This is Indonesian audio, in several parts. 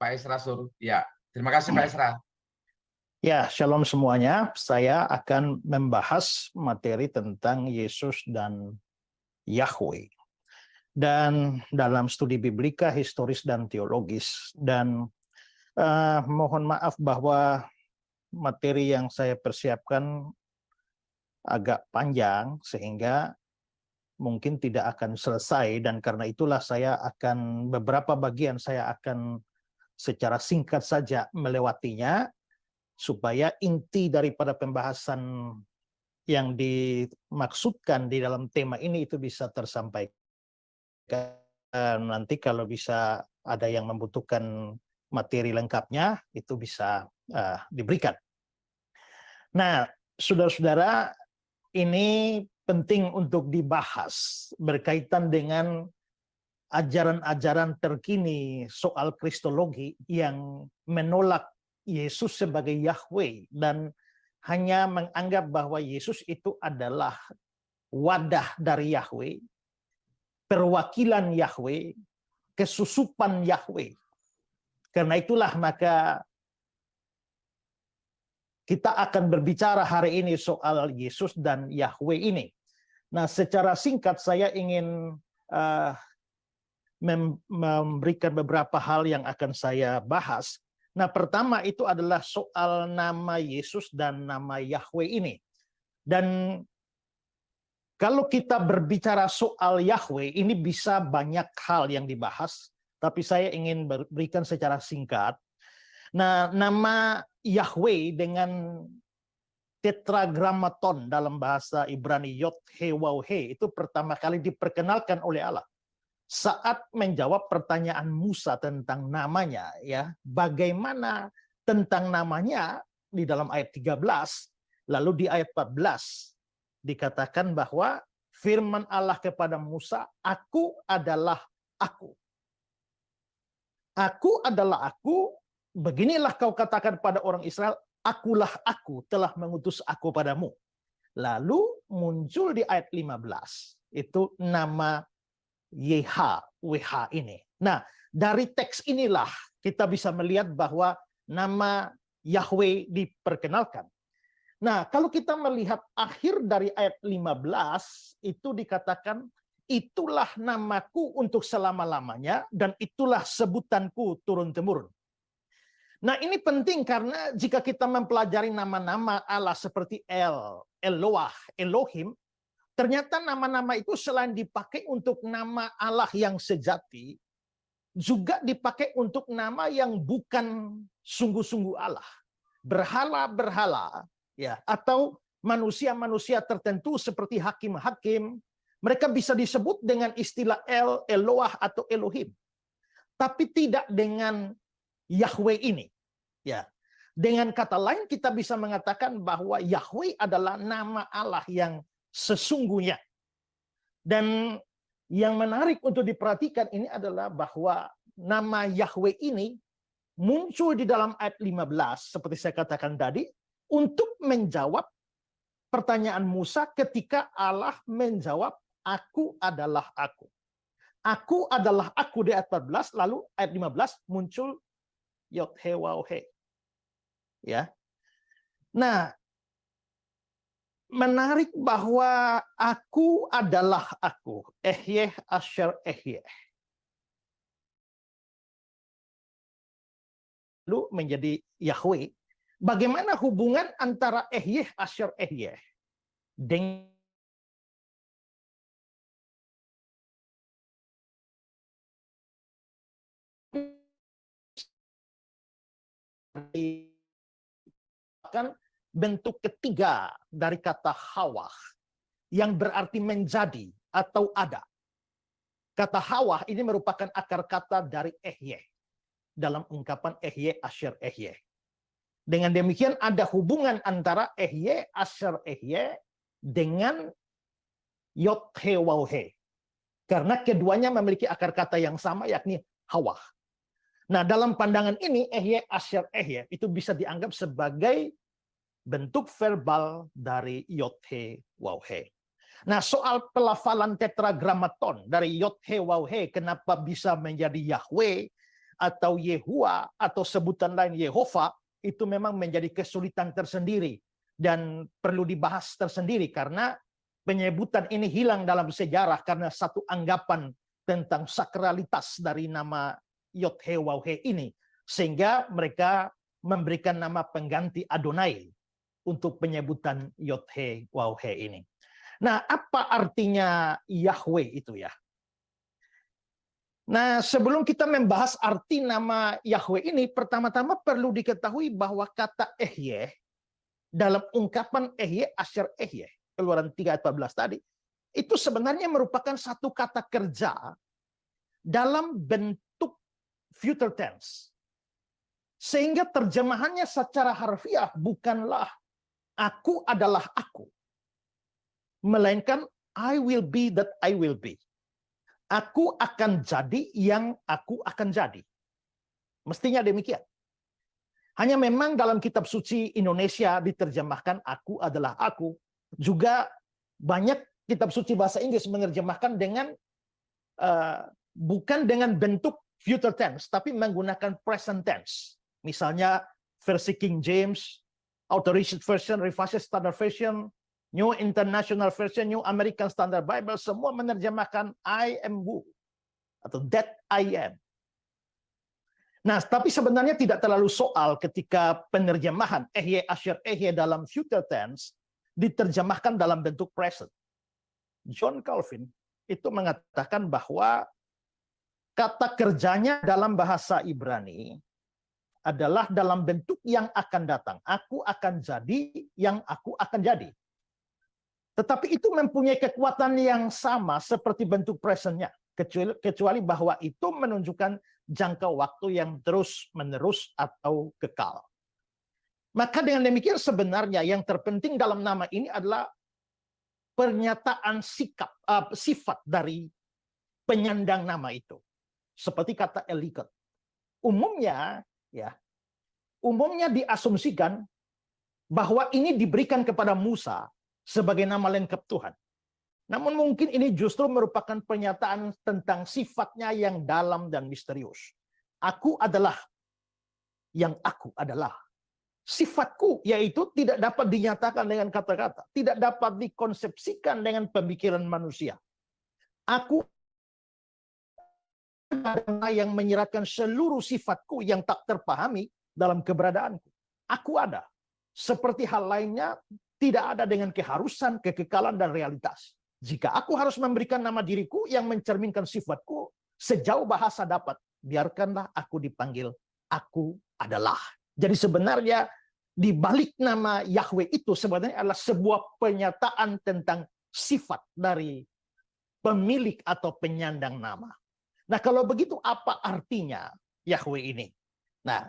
Pak Esra suruh. Ya, terima kasih Pak Esra. Ya, shalom semuanya. Saya akan membahas materi tentang Yesus dan Yahweh. Dan dalam studi biblika, historis, dan teologis. Dan mohon maaf bahwa materi yang saya persiapkan agak panjang, sehingga mungkin tidak akan selesai. Dan karena itulah saya akan, beberapa bagian saya akan secara singkat saja melewatinya, supaya inti daripada pembahasan yang dimaksudkan di dalam tema ini itu bisa tersampaikan. Nanti kalau bisa ada yang membutuhkan materi lengkapnya, itu bisa diberikan. Nah, saudara-saudara, ini penting untuk dibahas berkaitan dengan ajaran-ajaran terkini soal kristologi yang menolak Yesus sebagai Yahweh dan hanya menganggap bahwa Yesus itu adalah wadah dari Yahweh, perwakilan Yahweh, kesusupan Yahweh. Karena itulah maka kita akan berbicara hari ini soal Yesus dan Yahweh ini. Nah, secara singkat saya ingin memberikan beberapa hal yang akan saya bahas. Nah, pertama itu adalah soal nama Yesus dan nama Yahweh ini. Dan kalau kita berbicara soal Yahweh, ini bisa banyak hal yang dibahas, tapi saya ingin berikan secara singkat. Nah, nama Yahweh dengan tetragrammaton dalam bahasa Ibrani Yod-He-Waw-He itu pertama kali diperkenalkan oleh Allah saat menjawab pertanyaan Musa tentang namanya, ya, bagaimana tentang namanya di dalam ayat 13, lalu di ayat 14 dikatakan bahwa firman Allah kepada Musa, "Aku adalah aku. Aku adalah aku, beginilah kau katakan pada orang Israel, akulah aku telah mengutus aku padamu." Lalu muncul di ayat 15, itu nama YHWH ini. Nah, dari teks inilah kita bisa melihat bahwa nama Yahweh diperkenalkan. Nah, kalau kita melihat akhir dari ayat 15, itu dikatakan, "Itulah namaku untuk selama-lamanya, dan itulah sebutanku turun-temurun." Nah, ini penting karena jika kita mempelajari nama-nama Allah seperti El, Eloah, Elohim, ternyata nama-nama itu selain dipakai untuk nama Allah yang sejati, juga dipakai untuk nama yang bukan sungguh-sungguh Allah. Berhala-berhala, ya, atau manusia-manusia tertentu seperti hakim-hakim, mereka bisa disebut dengan istilah El, Eloah, atau Elohim. Tapi tidak dengan Yahweh ini. Ya. Dengan kata lain kita bisa mengatakan bahwa Yahweh adalah nama Allah yang sesungguhnya. Dan yang menarik untuk diperhatikan ini adalah bahwa nama Yahweh ini muncul di dalam ayat 15 seperti saya katakan tadi untuk menjawab pertanyaan Musa ketika Allah menjawab, "Aku adalah aku." Aku adalah aku di ayat 14, lalu ayat 15 muncul Yod-He-Waw-He. Ya. Nah, menarik bahwa aku adalah aku, Ehyeh Asher Ehyeh, lalu menjadi Yahweh. Bagaimana hubungan antara Ehyeh Asher Ehyeh dengan bentuk ketiga dari kata Hawa yang berarti menjadi atau ada. Kata Hawa ini merupakan akar kata dari Ehyeh dalam ungkapan Ehyeh Asher Ehyeh. Dengan demikian ada hubungan antara Ehyeh Asher Ehyeh dengan Yod-He-Waw-He. Karena keduanya memiliki akar kata yang sama yakni Hawa. Nah, dalam pandangan ini Ehyeh Asher Ehyeh itu bisa dianggap sebagai bentuk verbal dari Yod-He-Waw-He. Nah, soal pelafalan tetragrammaton dari Yod-He-Waw-He kenapa bisa menjadi Yahweh atau Yehua atau sebutan lain Yehova itu memang menjadi kesulitan tersendiri dan perlu dibahas tersendiri karena penyebutan ini hilang dalam sejarah karena satu anggapan tentang sakralitas dari nama Yod-Heh-Waw-Heh ini, sehingga mereka memberikan nama pengganti Adonai untuk penyebutan Yod-Heh-Waw-Heh ini. Nah, apa artinya Yahweh itu ya? Nah, sebelum kita membahas arti nama Yahweh ini, pertama-tama perlu diketahui bahwa kata Ehyeh dalam ungkapan Ehyeh Asher Ehyeh, Keluaran 3 ayat 14 tadi, itu sebenarnya merupakan satu kata kerja dalam bentuk future tense. Sehingga terjemahannya secara harfiah bukanlah aku adalah aku, melainkan I will be that I will be. Aku akan jadi yang aku akan jadi. Mestinya demikian. Hanya memang dalam kitab suci Indonesia diterjemahkan aku adalah aku. Juga banyak kitab suci bahasa Inggris menerjemahkan dengan bukan dengan bentuk future tense, tapi menggunakan present tense. Misalnya versi King James, Authorized Version, Revised Standard Version, New International Version, New American Standard Bible, semua menerjemahkan I am who, atau that I am. Nah, tapi sebenarnya tidak terlalu soal ketika penerjemahan Ehyeh Asher Ehyeh dalam future tense diterjemahkan dalam bentuk present. John Calvin itu mengatakan bahwa kata kerjanya dalam bahasa Ibrani adalah dalam bentuk yang akan datang. Aku akan jadi yang aku akan jadi. Tetapi itu mempunyai kekuatan yang sama seperti bentuk presentnya, kecuali bahwa itu menunjukkan jangka waktu yang terus-menerus atau kekal. Maka dengan demikian sebenarnya yang terpenting dalam nama ini adalah pernyataan sifat dari penyandang nama itu. Seperti kata Elikot. Umumnya diasumsikan bahwa ini diberikan kepada Musa sebagai nama lengkap Tuhan. Namun mungkin ini justru merupakan pernyataan tentang sifatnya yang dalam dan misterius. Aku adalah yang aku adalah. Sifatku yaitu tidak dapat dinyatakan dengan kata-kata, tidak dapat dikonsepsikan dengan pemikiran manusia. Aku adalah yang menyeratkan seluruh sifatku yang tak terpahami dalam keberadaanku. Aku ada. Seperti hal lainnya, tidak ada dengan keharusan, kekekalan, dan realitas. Jika aku harus memberikan nama diriku yang mencerminkan sifatku, sejauh bahasa dapat, biarkanlah aku dipanggil aku adalah. Jadi sebenarnya di balik nama Yahweh itu sebenarnya adalah sebuah pernyataan tentang sifat dari pemilik atau penyandang nama. Nah, kalau begitu apa artinya Yahweh ini? Nah,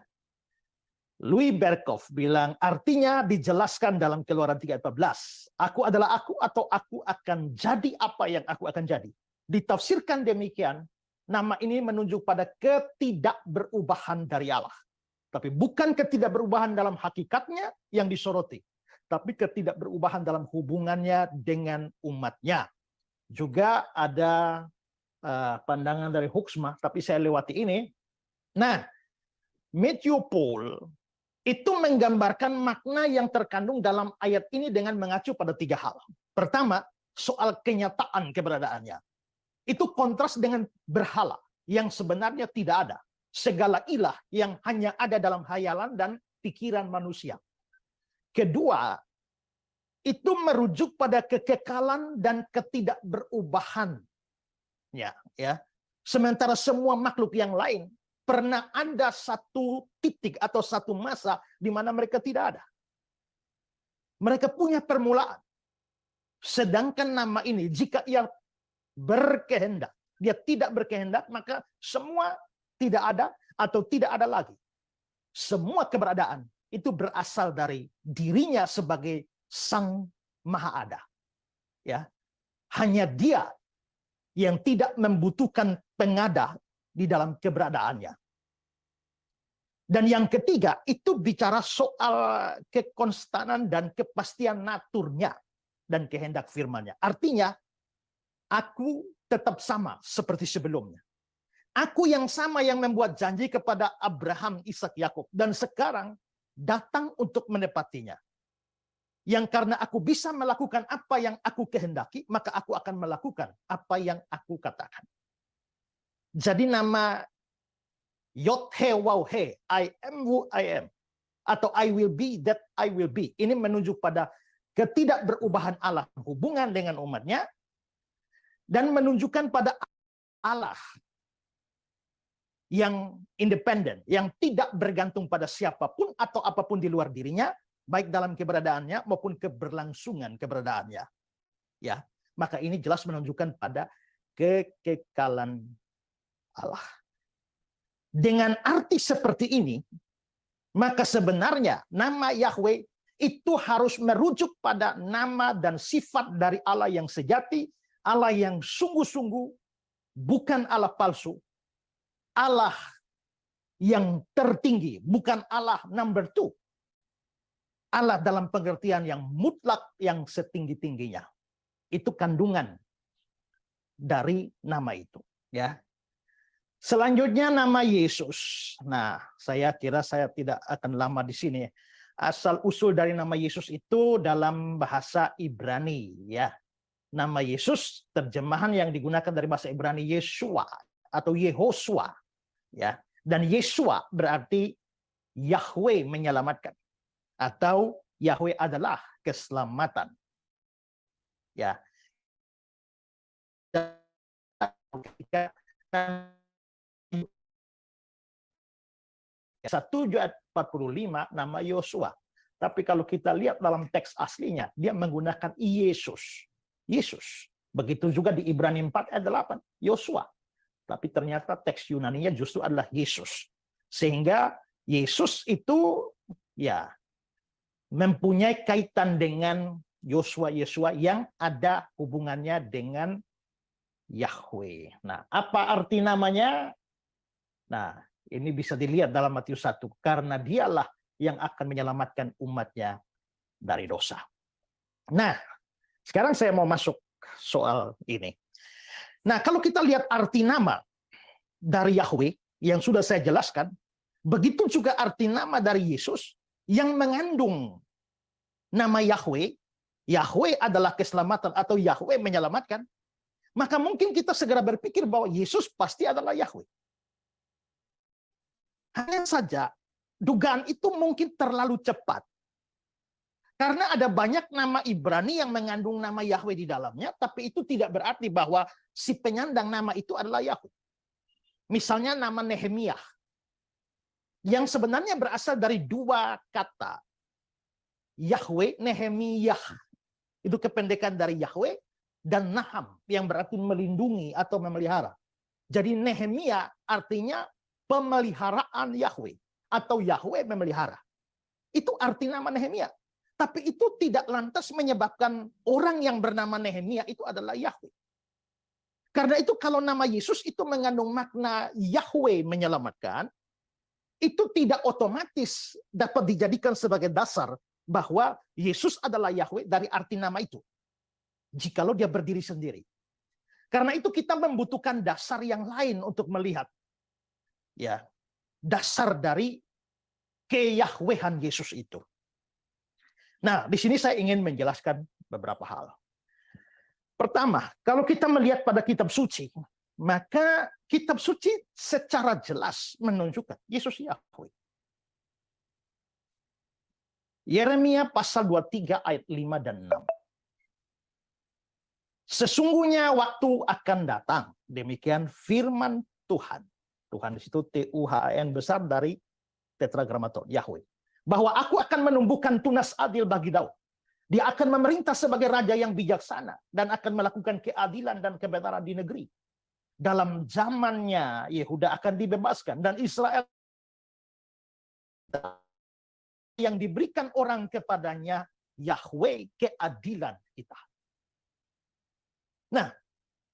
Louis Berkhof bilang artinya dijelaskan dalam Keluaran 3:14. Aku adalah aku atau aku akan jadi apa yang aku akan jadi. Ditafsirkan demikian, nama ini menunjuk pada ketidakberubahan dari Allah. Tapi bukan ketidakberubahan dalam hakikatnya yang disoroti, tapi ketidakberubahan dalam hubungannya dengan umatnya. Juga ada pandangan dari Hoeksma, tapi saya lewati ini. Nah, Matthew Paul itu menggambarkan makna yang terkandung dalam ayat ini dengan mengacu pada 3 hal. Pertama, soal kenyataan keberadaannya. Itu kontras dengan berhala yang sebenarnya tidak ada. Segala ilah yang hanya ada dalam hayalan dan pikiran manusia. Kedua, itu merujuk pada kekekalan dan ketidakberubahan. Ya. Sementara semua makhluk yang lain pernah ada satu titik atau satu masa di mana mereka tidak ada. Mereka punya permulaan. Sedangkan nama ini, jika ia berkehendak, dia tidak berkehendak, maka semua tidak ada atau tidak ada lagi. Semua keberadaan itu berasal dari dirinya sebagai Sang Maha Ada. Ya. Hanya dia yang tidak membutuhkan pengada di dalam keberadaannya. Dan yang ketiga, itu bicara soal kekonstanan dan kepastian naturnya dan kehendak firman-Nya. Artinya, aku tetap sama seperti sebelumnya. Aku yang sama yang membuat janji kepada Abraham, Ishak, Yakub, dan sekarang datang untuk menepatinya. Yang karena aku bisa melakukan apa yang aku kehendaki, maka aku akan melakukan apa yang aku katakan. Jadi nama Yod-He Waw-He, I am who I am, atau I will be that I will be, ini menunjuk pada ketidakberubahan Allah hubungan dengan umatnya, dan menunjukkan pada Allah yang independen, yang tidak bergantung pada siapapun atau apapun di luar dirinya, baik dalam keberadaannya maupun keberlangsungan keberadaannya. Ya, maka ini jelas menunjukkan pada kekekalan Allah. Dengan arti seperti ini, maka sebenarnya nama Yahweh itu harus merujuk pada nama dan sifat dari Allah yang sejati, Allah yang sungguh-sungguh, bukan Allah palsu, Allah yang tertinggi, bukan Allah number 2. Allah dalam pengertian yang mutlak, yang setinggi-tingginya. Itu kandungan dari nama itu. Ya. Selanjutnya nama Yesus. Nah, saya kira saya tidak akan lama di sini. Asal-usul dari nama Yesus itu dalam bahasa Ibrani. Ya. Nama Yesus, terjemahan yang digunakan dari bahasa Ibrani Yeshua atau Yehosua. Ya, dan Yeshua berarti Yahweh menyelamatkan atau Yahweh adalah keselamatan. Ya. Ketika 1:45 nama Yosua. Tapi kalau kita lihat dalam teks aslinya, dia menggunakan Yesus. Yesus. Begitu juga di Ibrani 4 ayat 8, Yosua. Tapi ternyata teks Yunaninya justru adalah Yesus. Sehingga Yesus itu ya mempunyai kaitan dengan Yosua yang ada hubungannya dengan Yahweh. Nah, apa arti namanya? Nah, ini bisa dilihat dalam Matius 1. Karena dialah yang akan menyelamatkan umatnya dari dosa. Nah, sekarang saya mau masuk soal ini. Nah, kalau kita lihat arti nama dari Yahweh yang sudah saya jelaskan, begitu juga arti nama dari Yesus yang mengandung nama Yahweh. Yahweh adalah keselamatan atau Yahweh menyelamatkan. Maka mungkin kita segera berpikir bahwa Yesus pasti adalah Yahweh. Hanya saja dugaan itu mungkin terlalu cepat. Karena ada banyak nama Ibrani yang mengandung nama Yahweh di dalamnya, tapi itu tidak berarti bahwa si penyandang nama itu adalah Yahweh. Misalnya nama Nehemia, yang sebenarnya berasal dari dua kata. Yahweh, Nehemiyah. Itu kependekan dari Yahweh, dan Naham, yang berarti melindungi atau memelihara. Jadi Nehemia artinya pemeliharaan Yahweh, atau Yahweh memelihara. Itu arti nama Nehemia. Tapi itu tidak lantas menyebabkan orang yang bernama Nehemia itu adalah Yahweh. Karena itu kalau nama Yesus itu mengandung makna Yahweh menyelamatkan, itu tidak otomatis dapat dijadikan sebagai dasar bahwa Yesus adalah Yahweh dari arti nama itu. Jikalau dia berdiri sendiri. Karena itu kita membutuhkan dasar yang lain untuk melihat ya dasar dari keyahwehan Yesus itu. Nah, di sini saya ingin menjelaskan beberapa hal. Pertama, kalau kita melihat pada kitab suci, maka kitab suci secara jelas menunjukkan Yesus Yahweh. Yeremia pasal 23 ayat 5 dan 6. Sesungguhnya waktu akan datang, demikian firman Tuhan. Tuhan di situ Tuhan besar dari tetragramaton Yahweh. Bahwa aku akan menumbuhkan tunas adil bagi Daud. Dia akan memerintah sebagai raja yang bijaksana dan akan melakukan keadilan dan kebenaran di negeri. Dalam zamannya Yehuda akan dibebaskan dan Israel yang diberikan orang kepadanya Yahweh keadilan kita. Nah,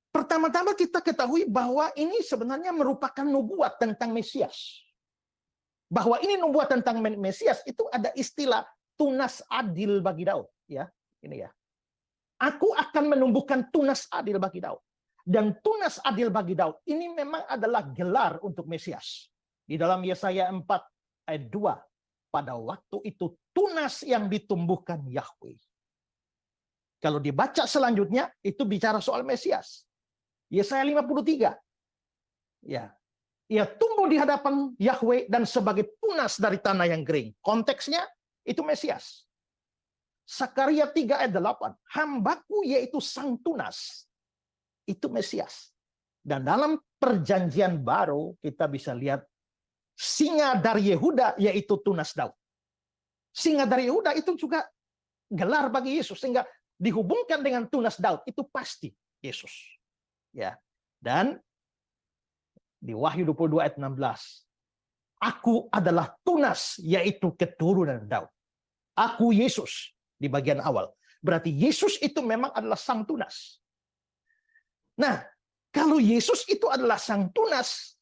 pertama-tama kita ketahui bahwa ini sebenarnya merupakan nubuat tentang Mesias. Bahwa ini nubuat tentang Mesias itu ada istilah tunas adil bagi Daud, ya. Ini ya. Aku akan menumbuhkan tunas adil bagi Daud. dan tunas adil bagi Daud. Ini memang adalah gelar untuk Mesias. Di dalam Yesaya 4 ayat 2, pada waktu itu tunas yang ditumbuhkan Yahweh. Kalau dibaca selanjutnya, itu bicara soal Mesias. Yesaya 53. Ya, ia tumbuh di hadapan Yahweh dan sebagai tunas dari tanah yang kering. Konteksnya itu Mesias. Sakaria 3 ayat 8. Hambaku yaitu sang tunas. Itu Mesias. Dan dalam perjanjian baru kita bisa lihat singa dari Yehuda yaitu tunas Daud. Singa dari Yehuda itu juga gelar bagi Yesus, sehingga dihubungkan dengan tunas Daud itu pasti Yesus. Ya. Dan di Wahyu 22 ayat 16, aku adalah tunas yaitu keturunan Daud. Aku Yesus di bagian awal. Berarti Yesus itu memang adalah sang tunas. Nah, kalau Yesus itu adalah sang tunas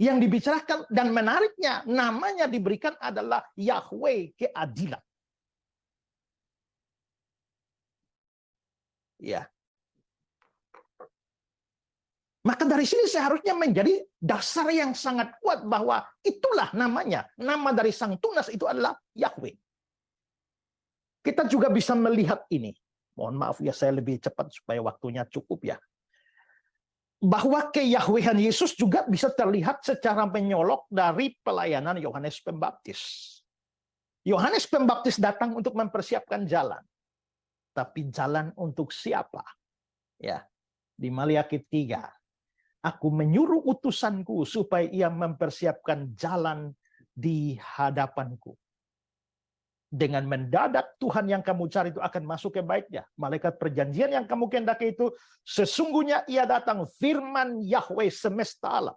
yang dibicarakan, dan menariknya namanya diberikan adalah Yahweh keadilan. Ya. Maka dari sini seharusnya menjadi dasar yang sangat kuat bahwa itulah namanya. Nama dari sang tunas itu adalah Yahweh. Kita juga bisa melihat ini. Mohon maaf ya, saya lebih cepat supaya waktunya cukup ya. Bahwa keyahwehan Yesus juga bisa terlihat secara menyolok dari pelayanan Yohanes Pembaptis. Yohanes Pembaptis datang untuk mempersiapkan jalan. Tapi jalan untuk siapa? Ya, di Maliaki 3. Aku menyuruh utusanku supaya ia mempersiapkan jalan di hadapanku. Dengan mendadak Tuhan yang kamu cari itu akan masuk ke baiknya. Malaikat perjanjian yang kamu kehendaki itu sesungguhnya ia datang, firman Yahweh semesta alam.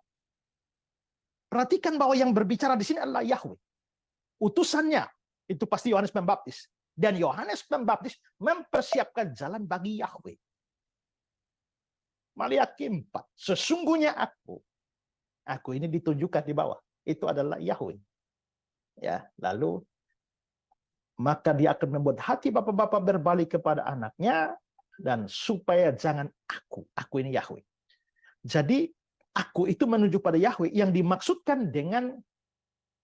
Perhatikan bahwa yang berbicara di sini adalah Yahweh. Utusannya itu pasti Yohanes Pembaptis. Dan Yohanes Pembaptis mempersiapkan jalan bagi Yahweh. Maliaki 4. Sesungguhnya aku ini ditunjukkan di bawah. Itu adalah Yahweh. Ya, lalu maka dia akan membuat hati bapak-bapak berbalik kepada anaknya, dan supaya jangan aku ini Yahweh. Jadi aku itu menuju pada Yahweh yang dimaksudkan dengan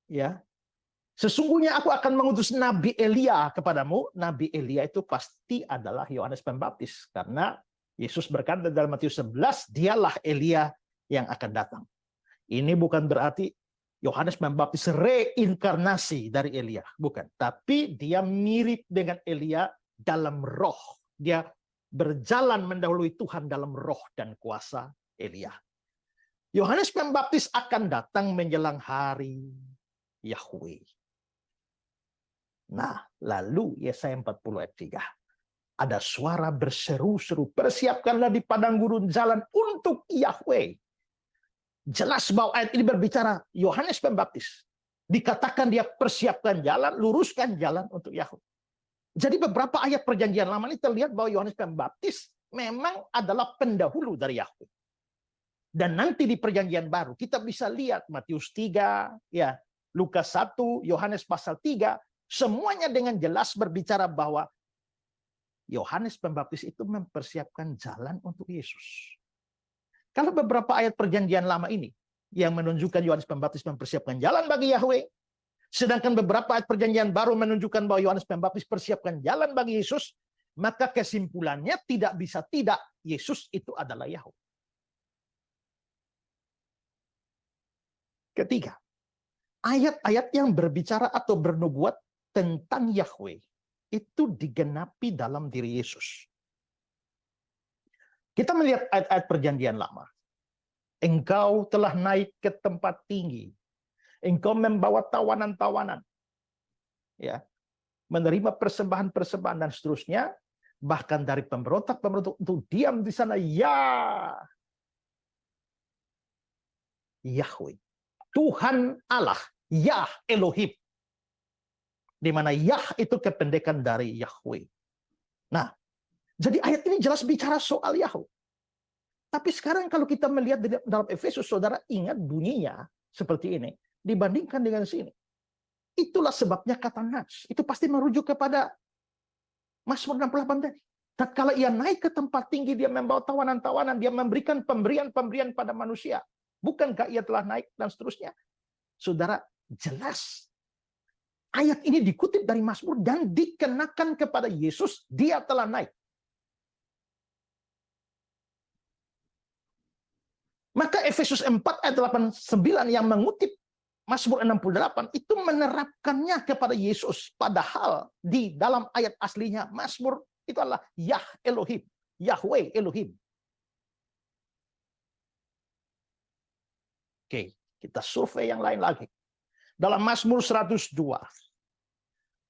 ya, sesungguhnya aku akan mengutus Nabi Elia kepadamu. Nabi Elia itu pasti adalah Yohanes Pembaptis, karena Yesus berkata dalam Matius 11, dialah Elia yang akan datang. Ini bukan berarti Yohanes Pembaptis reinkarnasi dari Elia, bukan. Tapi dia mirip dengan Elia dalam roh. Dia berjalan mendahului Tuhan dalam roh dan kuasa Elia. Yohanes Pembaptis akan datang menjelang hari Yahweh. Nah, lalu Yesaya 40 ayat 3. Ada suara berseru-seru, persiapkanlah di padang gurun jalan untuk Yahweh. Jelas bahwa ayat ini berbicara Yohanes Pembaptis. Dikatakan dia persiapkan jalan, luruskan jalan untuk Yahweh. Jadi beberapa ayat perjanjian lama ini terlihat bahwa Yohanes Pembaptis memang adalah pendahulu dari Yahweh. Dan nanti di perjanjian baru kita bisa lihat Matius 3, ya, Lukas 1, Yohanes pasal 3, semuanya dengan jelas berbicara bahwa Yohanes Pembaptis itu mempersiapkan jalan untuk Yesus. Kalau beberapa ayat perjanjian lama ini yang menunjukkan Yohanes Pembaptis mempersiapkan jalan bagi Yahweh, sedangkan beberapa ayat perjanjian baru menunjukkan bahwa Yohanes Pembaptis persiapkan jalan bagi Yesus, maka kesimpulannya tidak bisa tidak, Yesus itu adalah Yahweh. Ketiga, ayat-ayat yang berbicara atau bernubuat tentang Yahweh itu digenapi dalam diri Yesus. Kita melihat ayat-ayat perjanjian lama. Engkau telah naik ke tempat tinggi. Engkau membawa tawanan-tawanan. Ya. Menerima persembahan-persembahan dan seterusnya. Bahkan dari pemberontak-pemberontak untuk diam di sana. Ya. Yahweh. Tuhan Allah. Yah Elohim. Di mana Yah itu kependekan dari Yahweh. Nah, jadi ayat ini jelas bicara soal Yahweh. Tapi sekarang kalau kita melihat dalam Efesus, saudara ingat bunyinya seperti ini. Dibandingkan dengan sini. Itulah sebabnya kata nas. Itu pasti merujuk kepada Mazmur 68 tadi. Tatkala ia naik ke tempat tinggi, dia membawa tawanan-tawanan, dia memberikan pemberian-pemberian pada manusia. Bukankah ia telah naik dan seterusnya? Saudara, jelas ayat ini dikutip dari Mazmur dan dikenakan kepada Yesus, dia telah naik. Maka Efesus 4 ayat 8-9 yang mengutip Mazmur 68 itu menerapkannya kepada Yesus. Padahal di dalam ayat aslinya Mazmur itu adalah Yah Elohim, Yahweh Elohim. Oke, kita survei yang lain lagi. Dalam Mazmur 102,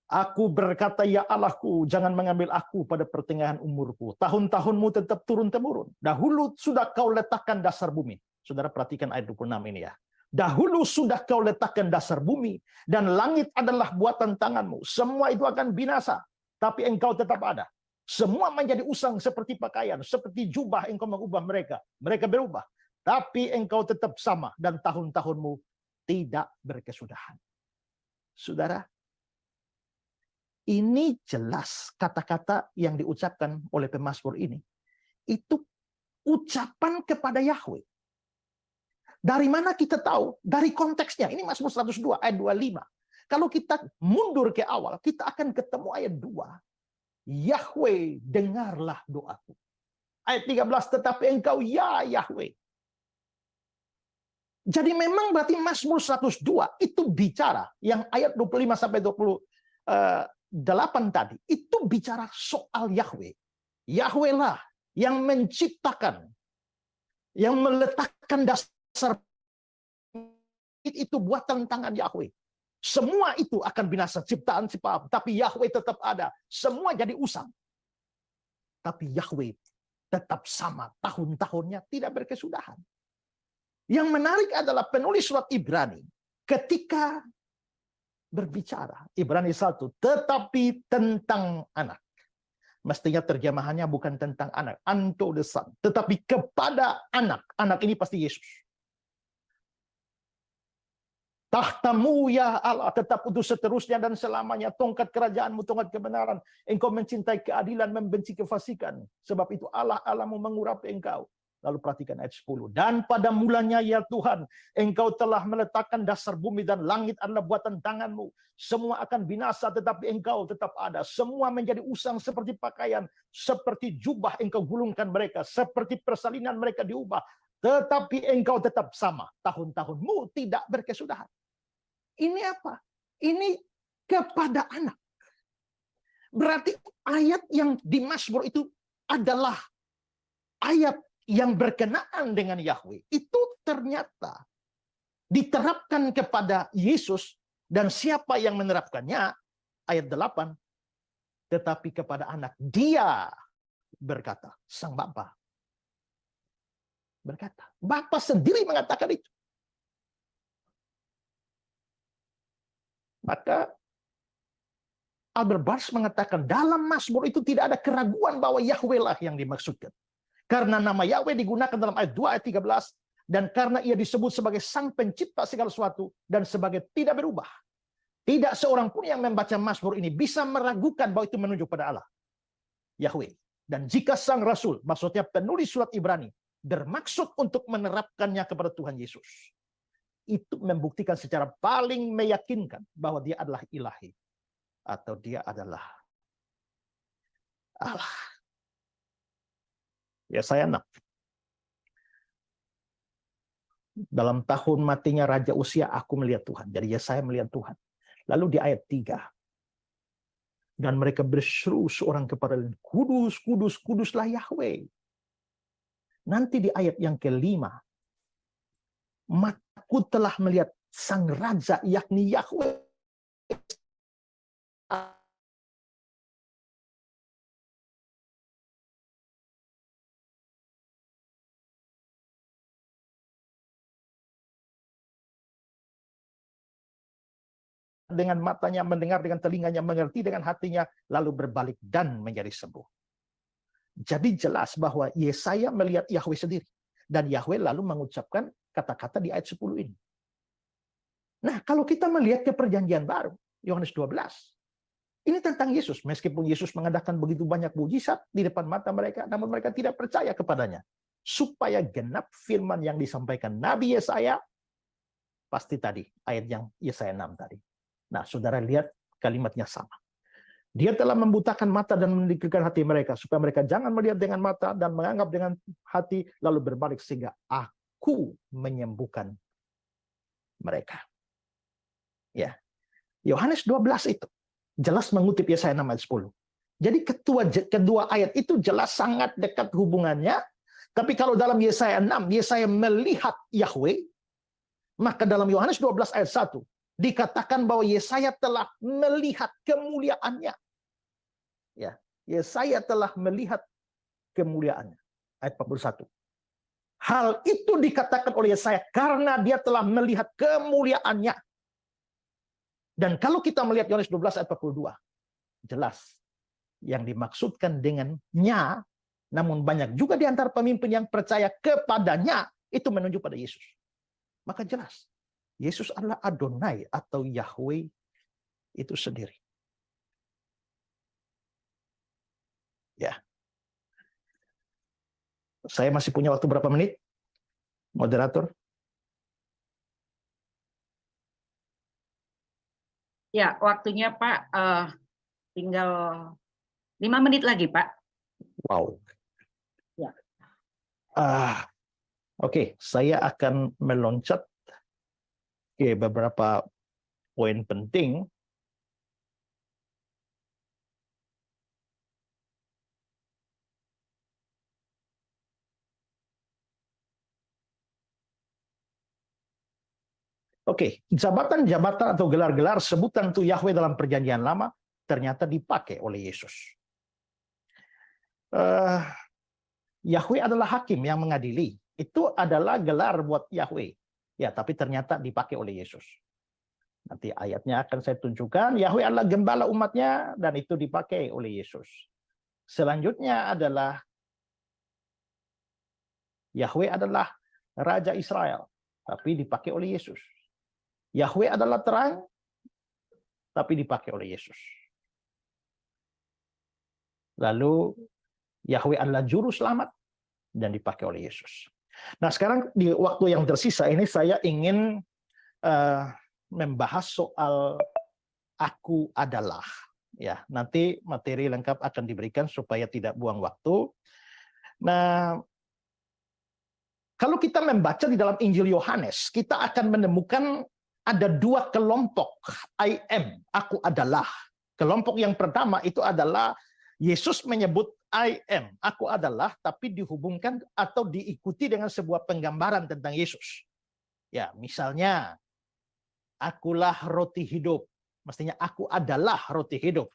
aku berkata, ya Allahku, jangan mengambil aku pada pertengahan umurku. Tahun-tahunmu tetap turun-temurun. Dahulu sudah kau letakkan dasar bumi. Saudara perhatikan ayat 26 ini ya. Dahulu sudah kau letakkan dasar bumi, dan langit adalah buatan tanganmu. Semua itu akan binasa, tapi engkau tetap ada. Semua menjadi usang seperti pakaian, seperti jubah engkau mengubah mereka. Mereka berubah, tapi engkau tetap sama, dan tahun-tahunmu tidak berkesudahan. Saudara, ini jelas kata-kata yang diucapkan oleh pemazmur ini. Itu ucapan kepada Yahweh. Dari mana kita tahu? Dari konteksnya. Ini Mazmur 102 ayat 25. Kalau kita mundur ke awal, kita akan ketemu ayat 2. Yahweh, dengarlah doaku. Ayat 13, tetapi engkau ya Yahweh. Jadi memang berarti Mazmur 102 itu bicara, yang ayat 25-28 tadi, itu bicara soal Yahweh. Yahweh lah yang menciptakan, yang meletakkan dasar itu buatan tangan Yahweh. Semua itu akan binasa, ciptaan siapa, tapi Yahweh tetap ada. Semua jadi usang. Tapi Yahweh tetap sama, tahun-tahunnya tidak berkesudahan. Yang menarik adalah penulis surat Ibrani ketika berbicara, Ibrani 1, tetapi tentang anak. Mestinya terjemahannya bukan tentang anak, unto the son, tetapi kepada anak. Anak ini pasti Yesus. Tahtamu ya Allah tetap untuk seterusnya dan selamanya. Tongkat kerajaanmu, tongkat kebenaran. Engkau mencintai keadilan, membenci kefasikan. Sebab itu Allah Allahmu mengurapi engkau. Lalu perhatikan ayat 10. Dan pada mulanya ya Tuhan, engkau telah meletakkan dasar bumi dan langit adalah buatan tanganmu. Semua akan binasa tetapi engkau tetap ada. Semua menjadi usang seperti pakaian. Seperti jubah engkau gulungkan mereka. Seperti persalinan mereka diubah. Tetapi engkau tetap sama. Tahun-tahunmu tidak berkesudahan. Ini apa? Ini kepada anak. Berarti ayat yang di Mazmur itu adalah ayat yang berkenaan dengan Yahweh. Itu ternyata diterapkan kepada Yesus, dan siapa yang menerapkannya? Ayat 8. Tetapi kepada anak, dia berkata, sang Bapa berkata. Bapa sendiri mengatakan itu. Maka Albert Barnes mengatakan dalam Mazmur itu tidak ada keraguan bahwa Yahweh lah yang dimaksudkan. Karena nama Yahweh digunakan dalam ayat 2 ayat 13, dan karena ia disebut sebagai sang pencipta segala sesuatu dan sebagai tidak berubah. Tidak seorang pun yang membaca Mazmur ini bisa meragukan bahwa itu menunjuk pada Allah, Yahweh. Dan jika sang rasul, maksudnya penulis surat Ibrani, bermaksud untuk menerapkannya kepada Tuhan Yesus, itu membuktikan secara paling meyakinkan bahwa dia adalah ilahi, atau dia adalah Allah. Ya saya enak. Dalam tahun matinya Raja Usia, aku melihat Tuhan. Jadi ya saya melihat Tuhan. Lalu di ayat 3. Dan mereka berseru seorang kepada lain, kudus, kudus, kuduslah Yahweh. Nanti di ayat yang kelima, mataku telah melihat sang Raja, yakni Yahweh. Dengan matanya mendengar, dengan telinganya mengerti, dengan hatinya lalu berbalik dan menjadi sembuh. Jadi jelas bahwa Yesaya melihat Yahweh sendiri. Dan Yahweh lalu mengucapkan kata-kata di ayat 10 ini. Nah, kalau kita melihat ke perjanjian baru, Yohanes 12. Ini tentang Yesus. Meskipun Yesus mengadakan begitu banyak mujizat di depan mata mereka, namun mereka tidak percaya kepadanya. Supaya genap firman yang disampaikan Nabi Yesaya, pasti tadi, ayat yang Yesaya 6 tadi. Nah, saudara lihat kalimatnya sama. Dia telah membutakan mata dan mendikirkan hati mereka, supaya mereka jangan melihat dengan mata dan menganggap dengan hati, lalu berbalik sehingga aku menyembuhkan mereka. Ya, Yohanes 12 itu jelas mengutip Yesaya 6 ayat 10. Jadi kedua ayat itu jelas sangat dekat hubungannya. Tapi kalau dalam Yesaya 6, Yesaya melihat Yahweh, maka dalam Yohanes 12 ayat 1 dikatakan bahwa Yesaya telah melihat kemuliaannya. Ya, Yesaya telah melihat kemuliaannya. Ayat 41. Hal itu dikatakan oleh Yesaya karena dia telah melihat kemuliaannya. Dan kalau kita melihat Yohanes 12 ayat 42, jelas yang dimaksudkan dengannya, namun banyak juga di antara pemimpin yang percaya kepadanya, itu menunjuk pada Yesus. Maka jelas, Yesus adalah Adonai atau Yahweh itu sendiri. Ya. Saya masih punya waktu berapa menit? Moderator? Ya, waktunya Pak tinggal 5 menit lagi, Pak. Wow. Ya. Oke, saya akan meloncat ke beberapa poin penting. Oke, jabatan-jabatan atau gelar-gelar sebutan untuk Yahweh dalam perjanjian lama ternyata dipakai oleh Yesus. Yahweh adalah hakim yang mengadili. Itu adalah gelar buat Yahweh. Ya, tapi ternyata dipakai oleh Yesus. Nanti ayatnya akan saya tunjukkan. Yahweh adalah gembala umatnya dan itu dipakai oleh Yesus. Selanjutnya adalah Yahweh adalah Raja Israel, tapi dipakai oleh Yesus. Yahweh adalah terang, tapi dipakai oleh Yesus. Lalu Yahweh adalah juru selamat dan dipakai oleh Yesus. Nah, sekarang di waktu yang tersisa ini saya ingin membahas soal aku adalah. Ya, nanti materi lengkap akan diberikan supaya tidak buang waktu. Nah, kalau kita membaca di dalam Injil Yohanes, kita akan menemukan ada dua kelompok I am, aku adalah. Kelompok yang pertama itu adalah Yesus menyebut I am, aku adalah, tapi dihubungkan atau diikuti dengan sebuah penggambaran tentang Yesus. Ya, misalnya, akulah roti hidup. Mestinya aku adalah roti hidup.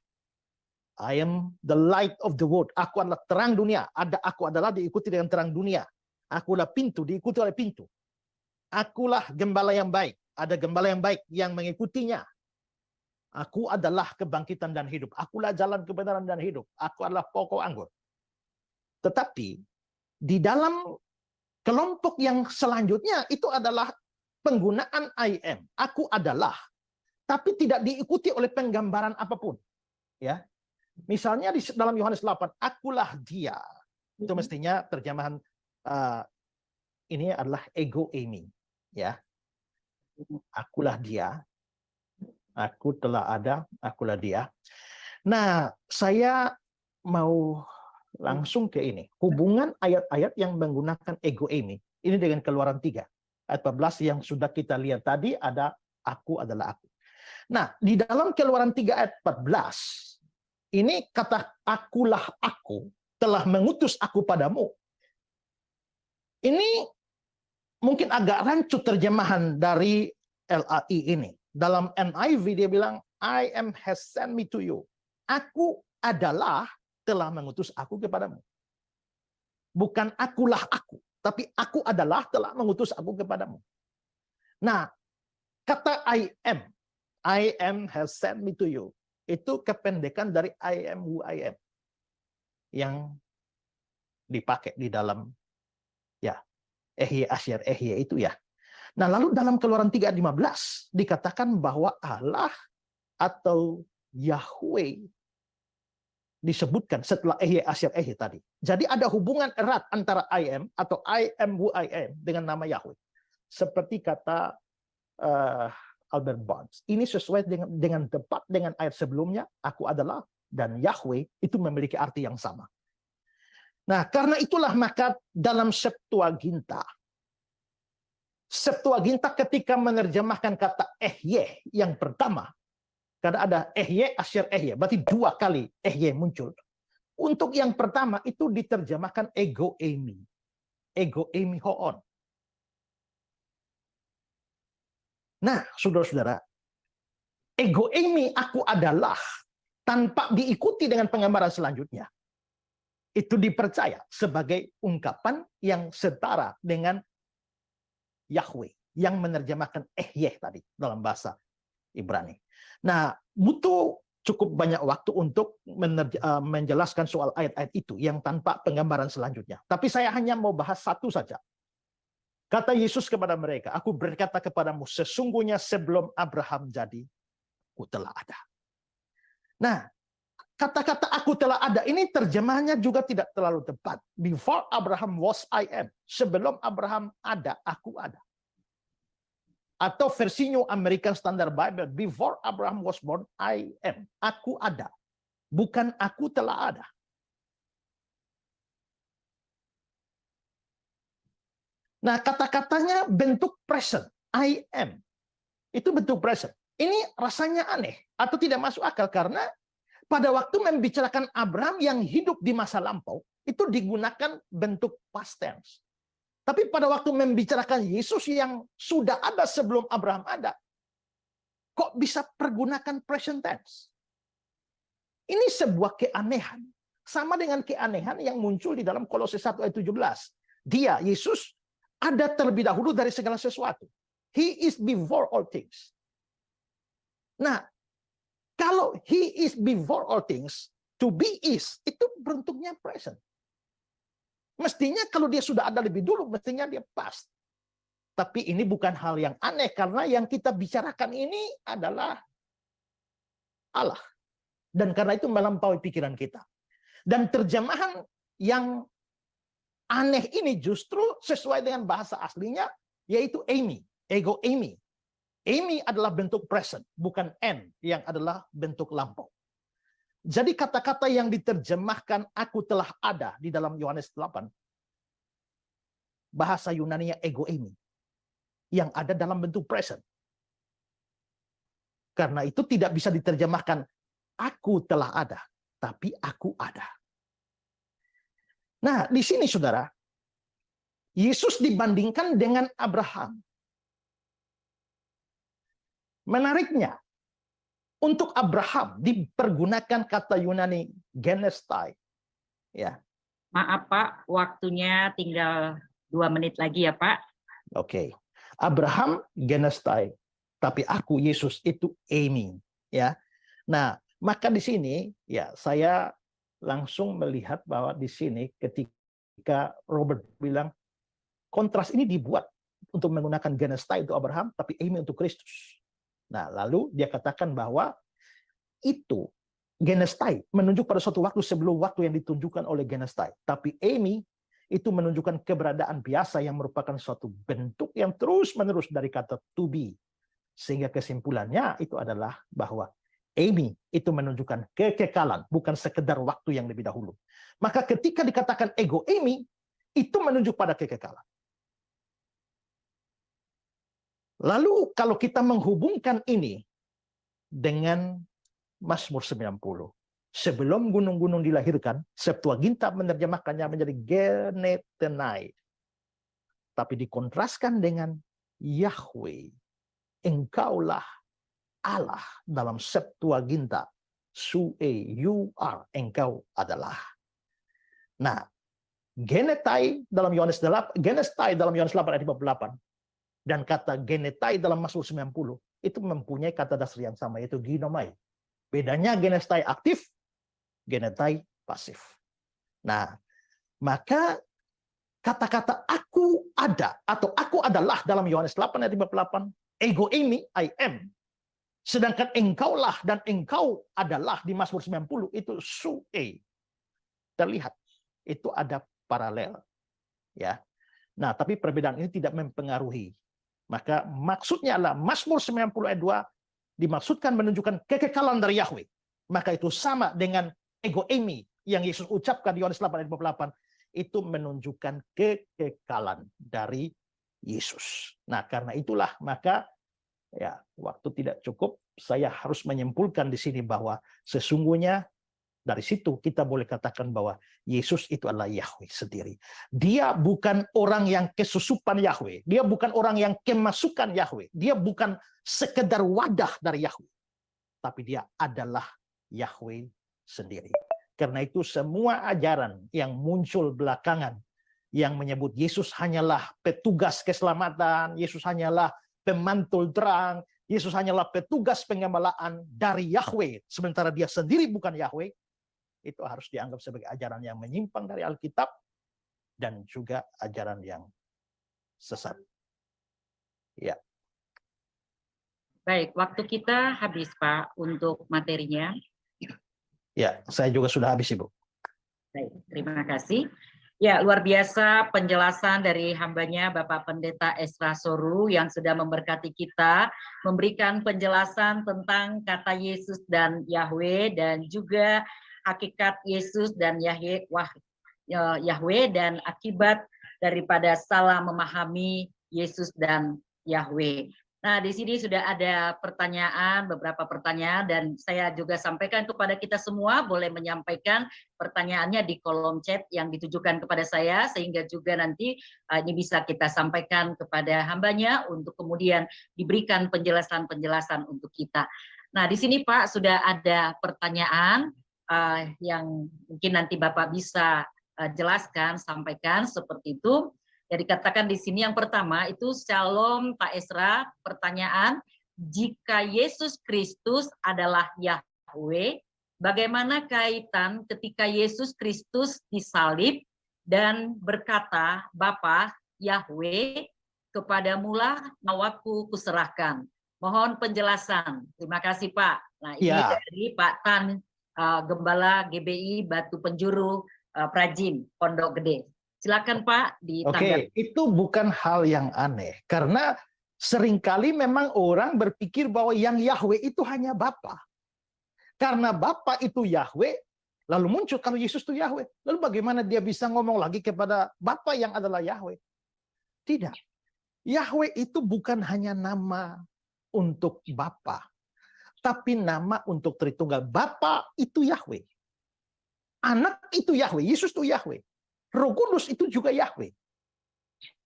I am the light of the world. Aku adalah terang dunia. Aku adalah diikuti dengan terang dunia. Akulah pintu, diikuti oleh pintu. Akulah gembala yang baik. Ada gembala yang baik yang mengikutinya. Aku adalah kebangkitan dan hidup. Akulah jalan kebenaran dan hidup. Aku adalah pokok anggur. Tetapi di dalam kelompok yang selanjutnya itu adalah penggunaan I am. Aku adalah. Tapi tidak diikuti oleh penggambaran apapun. Ya. Misalnya di dalam Yohanes 8, akulah dia. Itu mestinya terjemahan ini adalah ego eimi. Ya. Akulah dia. Aku telah ada, akulah dia. Nah, saya mau langsung ke ini. Hubungan ayat-ayat yang menggunakan ego eimi. Ini dengan Keluaran 3. Ayat 14 yang sudah kita lihat tadi ada aku adalah aku. Nah, di dalam Keluaran 3 ayat 14, ini kata akulah aku telah mengutus aku padamu. Ini mungkin agak rancu terjemahan dari LAI ini. Dalam NIV dia bilang, I am has sent me to you. Aku adalah telah mengutus aku kepadamu. Bukan akulah aku, tapi aku adalah telah mengutus aku kepadamu. Nah, kata I am has sent me to you, itu kependekan dari I am who I am. Yang dipakai di dalam ya Ehye Asyar Ehye itu ya. Nah, lalu dalam Keluaran 3:15 dikatakan bahwa Allah atau Yahweh disebutkan setelah Ehye Asyir Ehye tadi. Jadi ada hubungan erat antara I am atau I am who I am dengan nama Yahweh. Seperti kata Albert Barnes. Ini sesuai dengan tepat dengan ayat sebelumnya, aku adalah, dan Yahweh itu memiliki arti yang sama. Nah, karena itulah maka dalam Septuaginta ketika menerjemahkan kata Ehye yang pertama, karena ada Ehye Asyir Ehye, berarti 2 kali Ehye muncul. Untuk yang pertama itu diterjemahkan ego eimi. Ego eimi hoon. Nah, saudara-saudara, ego eimi aku adalah tanpa diikuti dengan penggambaran selanjutnya. Itu dipercaya sebagai ungkapan yang setara dengan Yahweh yang menerjemahkan Ehye tadi dalam bahasa Ibrani. Nah, butuh cukup banyak waktu untuk menjelaskan soal ayat-ayat itu yang tanpa penggambaran selanjutnya. Tapi saya hanya mau bahas satu saja. Kata Yesus kepada mereka, aku berkata kepadamu, sesungguhnya sebelum Abraham jadi, aku telah ada. Nah, kata-kata aku telah ada ini terjemahannya juga tidak terlalu tepat. Before Abraham was I am. Sebelum Abraham ada, aku ada. Atau versi New American Standard Bible, before Abraham was born, I am. Aku ada. Bukan aku telah ada. Nah, kata-katanya bentuk present. I am. Itu bentuk present. Ini rasanya aneh atau tidak masuk akal karena pada waktu membicarakan Abraham yang hidup di masa lampau, itu digunakan bentuk past tense. Tapi pada waktu membicarakan Yesus yang sudah ada sebelum Abraham ada, kok bisa pergunakan present tense? Ini sebuah keanehan. Sama dengan keanehan yang muncul di dalam Kolose 1 ayat 17. Dia, Yesus, ada terlebih dahulu dari segala sesuatu. He is before all things. Nah, kalau he is before all things, to be is, itu bentuknya present. Mestinya kalau dia sudah ada lebih dulu, mestinya dia past. Tapi ini bukan hal yang aneh, karena yang kita bicarakan ini adalah Allah. Dan karena itu melampaui pikiran kita. Dan terjemahan yang aneh ini justru sesuai dengan bahasa aslinya, yaitu eimi, ego eimi. Eimi adalah bentuk present, bukan en yang adalah bentuk lampau. Jadi kata-kata yang diterjemahkan aku telah ada di dalam Yohanes 8, bahasa Yunani-nya ego eimi, yang ada dalam bentuk present. Karena itu tidak bisa diterjemahkan aku telah ada, tapi aku ada. Nah, di sini saudara, Yesus dibandingkan dengan Abraham. Menariknya, untuk Abraham dipergunakan kata Yunani genestai. Ya. Maaf Pak, waktunya tinggal 2 menit lagi ya Pak. Oke. Abraham genestai, tapi aku Yesus itu eimi. Ya. Nah, maka di sini ya saya langsung melihat bahwa di sini ketika Robert bilang kontras ini dibuat untuk menggunakan genestai untuk Abraham, tapi eimi untuk Kristus. Nah, lalu dia katakan bahwa itu genestai menunjuk pada suatu waktu sebelum waktu yang ditunjukkan oleh genestai. Tapi eimi itu menunjukkan keberadaan biasa yang merupakan suatu bentuk yang terus-menerus dari kata to be. Sehingga kesimpulannya itu adalah bahwa eimi itu menunjukkan kekekalan, bukan sekedar waktu yang lebih dahulu. Maka ketika dikatakan ego eimi, itu menunjuk pada kekekalan. Lalu kalau kita menghubungkan ini dengan Mazmur 90. Sebelum gunung-gunung dilahirkan, Septuaginta menerjemahkannya menjadi genetenai. Tapi dikontraskan dengan Yahweh. Engkaulah Allah dalam Septuaginta. You are, engkau adalah. Nah, genetai dalam Yohanes 8, genestai dalam Yohanes 8 ayat 58. Dan kata genetai dalam Mazmur 90 itu mempunyai kata dasar yang sama, yaitu ginomai. Bedanya genestai aktif, genetai pasif. Nah, maka kata-kata aku ada atau aku adalah dalam Yohanes 8 ayat 58, ego eimi, I am, Sedangkan engkaulah dan engkau adalah di Mazmur 90 itu sue. Terlihat itu ada paralel, ya. Nah, tapi perbedaan ini tidak mempengaruhi. Maka maksudnya adalah Mazmur 90 ayat 2 dimaksudkan menunjukkan kekekalan dari Yahweh. Maka itu sama dengan ego eimi yang Yesus ucapkan di Yohanes 8 ayat 28, itu menunjukkan kekekalan dari Yesus. Nah, karena itulah maka ya, waktu tidak cukup, saya harus menyimpulkan di sini bahwa sesungguhnya dari situ kita boleh katakan bahwa Yesus itu adalah Yahweh sendiri. Dia bukan orang yang kesusupan Yahweh. Dia bukan orang yang kemasukan Yahweh. Dia bukan sekedar wadah dari Yahweh. Tapi dia adalah Yahweh sendiri. Karena itu semua ajaran yang muncul belakangan yang menyebut Yesus hanyalah petugas keselamatan, Yesus hanyalah pemantul terang, Yesus hanyalah petugas pengembalaan dari Yahweh, sementara dia sendiri bukan Yahweh, itu harus dianggap sebagai ajaran yang menyimpang dari Alkitab dan juga ajaran yang sesat. Ya. Baik, waktu kita habis Pak untuk materinya. Ya, saya juga sudah habis, Ibu. Baik, terima kasih. Ya, luar biasa penjelasan dari hambanya Bapak Pendeta Esra Soru yang sudah memberkati kita, memberikan penjelasan tentang kata Yesus dan Yahweh dan juga hakikat Yesus dan Yahweh dan akibat daripada salah memahami Yesus dan Yahweh. Nah, di sini sudah ada pertanyaan, beberapa pertanyaan, dan saya juga sampaikan kepada kita semua, boleh menyampaikan pertanyaannya di kolom chat yang ditujukan kepada saya, sehingga juga nanti ini bisa kita sampaikan kepada hambanya untuk kemudian diberikan penjelasan-penjelasan untuk kita. Nah, di sini Pak sudah ada pertanyaan yang mungkin nanti Bapak bisa jelaskan, sampaikan seperti itu. Jadi katakan di sini yang pertama itu Shalom Pak Esra, pertanyaan, jika Yesus Kristus adalah Yahweh, bagaimana kaitan ketika Yesus Kristus disalib dan berkata, Bapa Yahweh, kepadamulah nyawaku kuserahkan. Mohon penjelasan. Terima kasih Pak. Nah, ini dari Pak Tan, Gembala GBI Batu Penjuru Prajin Pondok Gede. Silakan Pak ditanggapi. Oke, itu bukan hal yang aneh karena seringkali memang orang berpikir bahwa yang Yahweh itu hanya Bapa. Karena Bapa itu Yahweh, lalu muncul kalau Yesus itu Yahweh. Lalu bagaimana dia bisa ngomong lagi kepada Bapa yang adalah Yahweh? Tidak. Yahweh itu bukan hanya nama untuk Bapa, tapi nama untuk Tritunggal. Bapa itu Yahweh. Anak itu Yahweh, Yesus itu Yahweh. Roh Kudus itu juga Yahweh.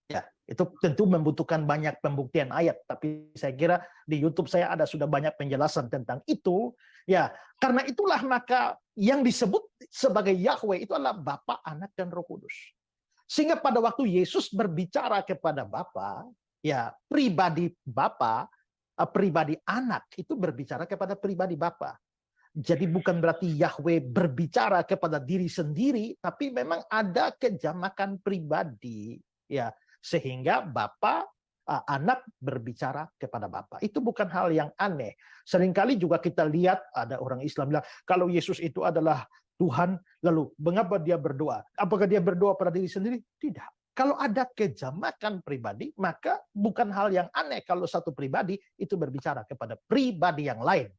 Ya, itu tentu membutuhkan banyak pembuktian ayat, tapi saya kira di YouTube saya ada sudah banyak penjelasan tentang itu. Ya, karena itulah maka yang disebut sebagai Yahweh itu adalah Bapa, Anak, dan Roh Kudus. Sehingga pada waktu Yesus berbicara kepada Bapa, ya pribadi Bapa, pribadi Anak itu berbicara kepada pribadi Bapa. Jadi bukan berarti Yahweh berbicara kepada diri sendiri, tapi memang ada kejamakan pribadi, ya, sehingga Bapa, Anak berbicara kepada Bapa. Itu bukan hal yang aneh. Seringkali juga kita lihat ada orang Islam bilang kalau Yesus itu adalah Tuhan, lalu mengapa dia berdoa? Apakah dia berdoa pada diri sendiri? Tidak. Kalau ada kejamakan pribadi, maka bukan hal yang aneh kalau satu pribadi itu berbicara kepada pribadi yang lain.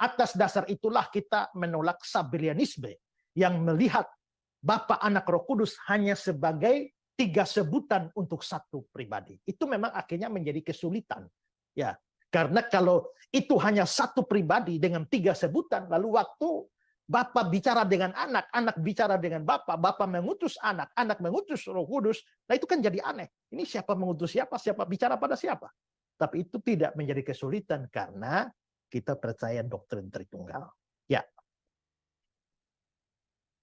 Atas dasar itulah kita menolak Sabellianisme yang melihat Bapa, Anak, Roh Kudus hanya sebagai 3 sebutan untuk satu pribadi. Itu memang akhirnya menjadi kesulitan. Ya, karena kalau itu hanya satu pribadi dengan 3 sebutan, lalu waktu Bapa bicara dengan Anak, Anak bicara dengan Bapa, Bapa mengutus Anak, Anak mengutus Roh Kudus, nah itu kan jadi aneh. Ini siapa mengutus siapa, siapa bicara pada siapa. Tapi itu tidak menjadi kesulitan karena kita percaya doktrin Tritunggal. Ya.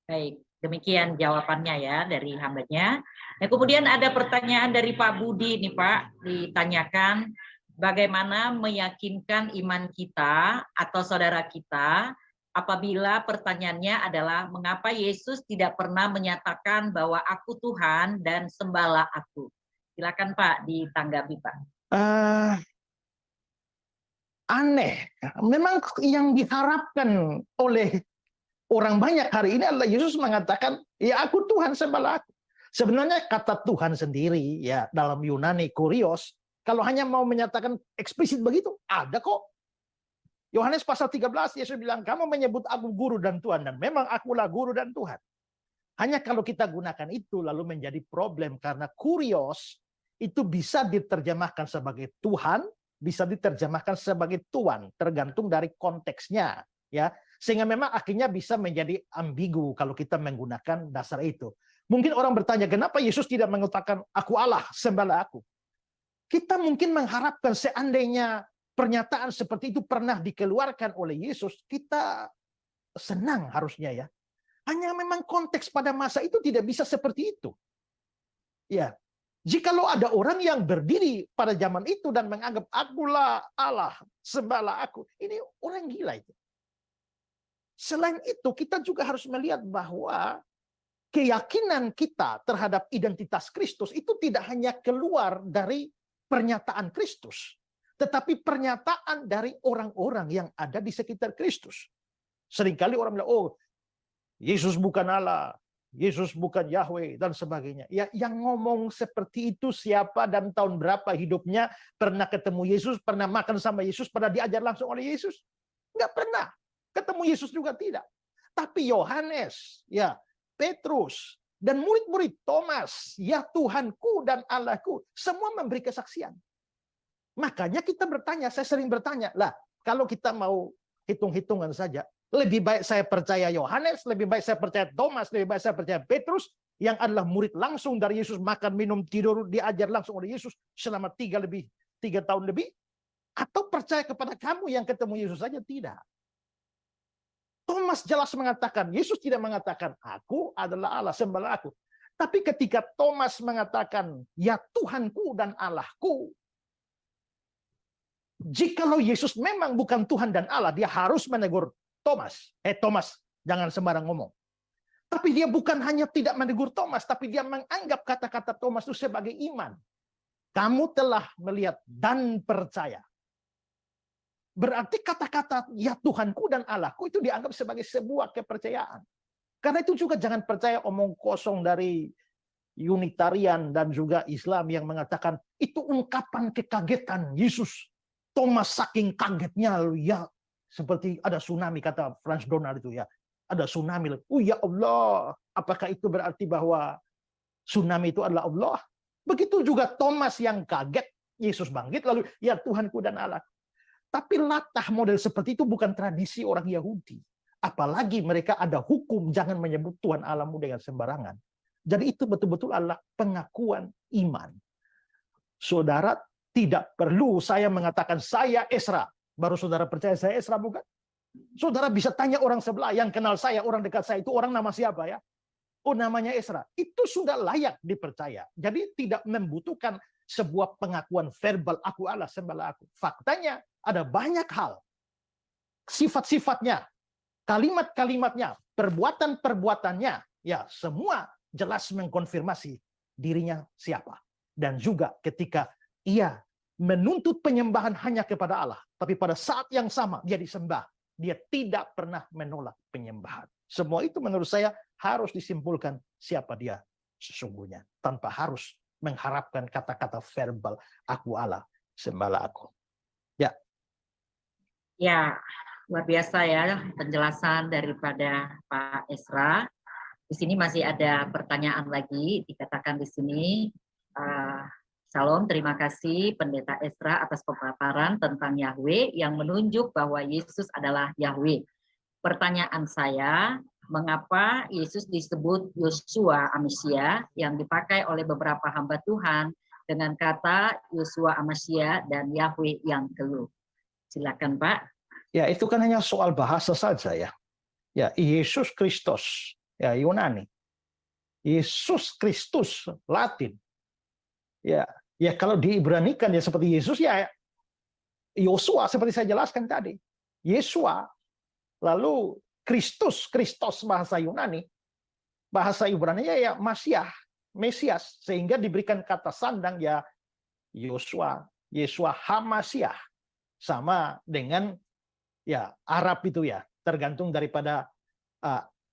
Baik, demikian jawabannya ya dari hambanya. Nah, kemudian ada pertanyaan dari Pak Budi nih Pak, ditanyakan bagaimana meyakinkan iman kita atau saudara kita apabila pertanyaannya adalah mengapa Yesus tidak pernah menyatakan bahwa aku Tuhan dan sembahlah aku. Silakan Pak ditanggapi Pak. aneh. Memang yang diharapkan oleh orang banyak hari ini adalah Yesus mengatakan, ya aku Tuhan, sembahlah aku. Sebenarnya kata Tuhan sendiri ya dalam Yunani kurios, kalau hanya mau menyatakan eksplisit begitu, ada kok. Yohanes pasal 13, Yesus bilang, kamu menyebut aku guru dan Tuhan, dan memang akulah guru dan Tuhan. Hanya kalau kita gunakan itu lalu menjadi problem, karena kurios itu bisa diterjemahkan sebagai Tuhan, bisa diterjemahkan sebagai Tuhan, tergantung dari konteksnya. Ya, sehingga memang akhirnya bisa menjadi ambigu kalau kita menggunakan dasar itu. Mungkin orang bertanya, kenapa Yesus tidak mengatakan, aku Allah, sembahlah aku? Kita mungkin mengharapkan seandainya pernyataan seperti itu pernah dikeluarkan oleh Yesus, kita senang harusnya ya. Hanya memang konteks pada masa itu tidak bisa seperti itu. Ya, jikalau ada orang yang berdiri pada zaman itu dan menganggap akulah Allah, sembahlah aku, ini orang gila itu. Selain itu, kita juga harus melihat bahwa keyakinan kita terhadap identitas Kristus itu tidak hanya keluar dari pernyataan Kristus, tetapi pernyataan dari orang-orang yang ada di sekitar Kristus. Seringkali orang bilang, oh, Yesus bukan Allah, Yesus bukan Yahweh, dan sebagainya. Ya, yang ngomong seperti itu siapa dan tahun berapa hidupnya, pernah ketemu Yesus, pernah makan sama Yesus, pernah diajar langsung oleh Yesus? Enggak pernah. Ketemu Yesus juga tidak. Tapi Yohanes, ya, Petrus, dan murid-murid Thomas, ya Tuhanku dan Allahku, semua memberi kesaksian. Makanya kita bertanya, saya sering bertanya, lah kalau kita mau hitung-hitungan saja, lebih baik saya percaya Yohanes, lebih baik saya percaya Thomas, lebih baik saya percaya Petrus, yang adalah murid langsung dari Yesus, makan, minum, tidur, diajar langsung oleh Yesus selama 3 tahun lebih, atau percaya kepada kamu yang ketemu Yesus saja? Tidak. Thomas jelas mengatakan, Yesus tidak mengatakan, aku adalah Allah, sembahlah aku. Tapi ketika Thomas mengatakan, ya Tuhanku dan Allahku, jikalau Yesus memang bukan Tuhan dan Allah, dia harus menegur Thomas. Thomas, jangan sembarang ngomong. Tapi dia bukan hanya tidak menegur Thomas, tapi dia menganggap kata-kata Thomas itu sebagai iman. Kamu telah melihat dan percaya. Berarti kata-kata ya Tuhanku dan Allahku itu dianggap sebagai sebuah kepercayaan. Karena itu juga jangan percaya omong kosong dari Unitarian dan juga Islam yang mengatakan itu ungkapan kekagetan Yesus. Thomas saking kagetnya, ya seperti ada tsunami, kata Franz Donald itu ya. Ada tsunami. Oh ya Allah, apakah itu berarti bahwa tsunami itu adalah Allah? Begitu juga Thomas yang kaget, Yesus bangkit, lalu ya Tuhanku dan Allah. Tapi latah model seperti itu bukan tradisi orang Yahudi. Apalagi mereka ada hukum, jangan menyebut Tuhan Allahmu dengan sembarangan. Jadi itu betul-betul adalah pengakuan iman. Saudara, tidak perlu saya mengatakan saya Esra. Baru saudara percaya saya Esra, bukan? Saudara bisa tanya orang sebelah yang kenal saya, orang dekat saya itu orang nama siapa ya? Oh, namanya Esra. Itu sudah layak dipercaya. Jadi tidak membutuhkan sebuah pengakuan verbal, aku Allah, sembahlah aku. Faktanya ada banyak hal. Sifat-sifatnya, kalimat-kalimatnya, perbuatan-perbuatannya, ya semua jelas mengkonfirmasi dirinya siapa. Dan juga ketika ia menuntut penyembahan hanya kepada Allah, tapi pada saat yang sama dia disembah, dia tidak pernah menolak penyembahan. Semua itu menurut saya harus disimpulkan siapa dia sesungguhnya, tanpa harus mengharapkan kata-kata verbal, aku Allah, sembahlah aku. Ya. Ya, luar biasa ya penjelasan daripada Pak Esra. Di sini masih ada pertanyaan lagi, dikatakan di sini, Salam, terima kasih Pendeta Esra atas pemaparan tentang Yahweh yang menunjuk bahwa Yesus adalah Yahweh. Pertanyaan saya, mengapa Yesus disebut Yosua Amasia yang dipakai oleh beberapa hamba Tuhan dengan kata Yosua Amasia dan Yahweh yang keluh? Silakan Pak. Ya, itu kan hanya soal bahasa saja ya. Ya, Yesus Kristus, ya Yunani. Yesus Kristus Latin. Ya kalau diibranikan ya seperti Yesus ya Yosua seperti saya jelaskan tadi. Yesua, lalu Kristus bahasa Yunani, bahasa Ibrani ya Mesias, sehingga diberikan kata sandang ya Yosua Hamasiah. sama dengan ya Arab itu ya, tergantung daripada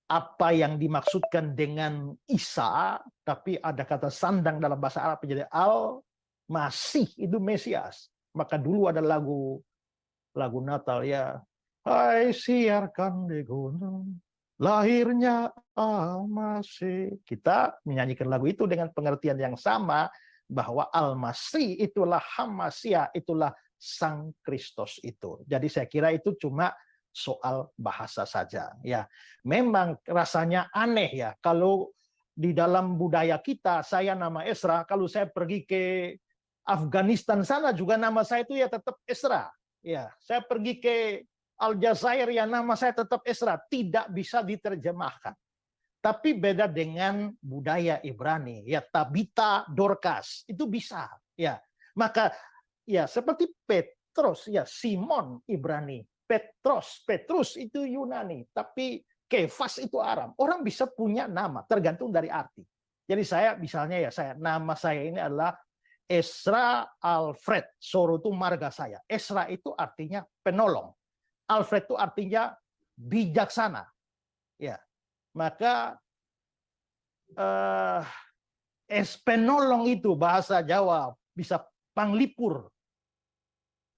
apa yang dimaksudkan dengan Isa, tapi ada kata sandang dalam bahasa Arab jadi Al-Masih itu Mesias. Maka dulu ada lagu Natal ya, hai siarkan di gunung lahirnya Al-Masih. Kita menyanyikan lagu itu dengan pengertian yang sama bahwa Al-Masih itulah Hamasia, itulah Sang Kristus itu. Jadi saya kira itu cuma soal bahasa saja ya. Memang rasanya aneh ya kalau di dalam budaya kita saya nama Esra, kalau saya pergi ke Afghanistan sana juga nama saya itu ya tetap Esra. Ya, saya pergi ke Aljazair ya nama saya tetap Esra, tidak bisa diterjemahkan. Tapi beda dengan budaya Ibrani ya, Tabita, Dorcas itu bisa ya. Maka ya seperti Petrus ya, Simon Ibrani, Petrus itu Yunani, tapi Kefas itu Aram. Orang bisa punya nama tergantung dari arti. Jadi saya misalnya ya, nama saya ini adalah Esra Alfred. Soro itu marga saya. Esra itu artinya penolong. Alfred itu artinya bijaksana. Ya. Maka penolong itu bahasa Jawa bisa panglipur.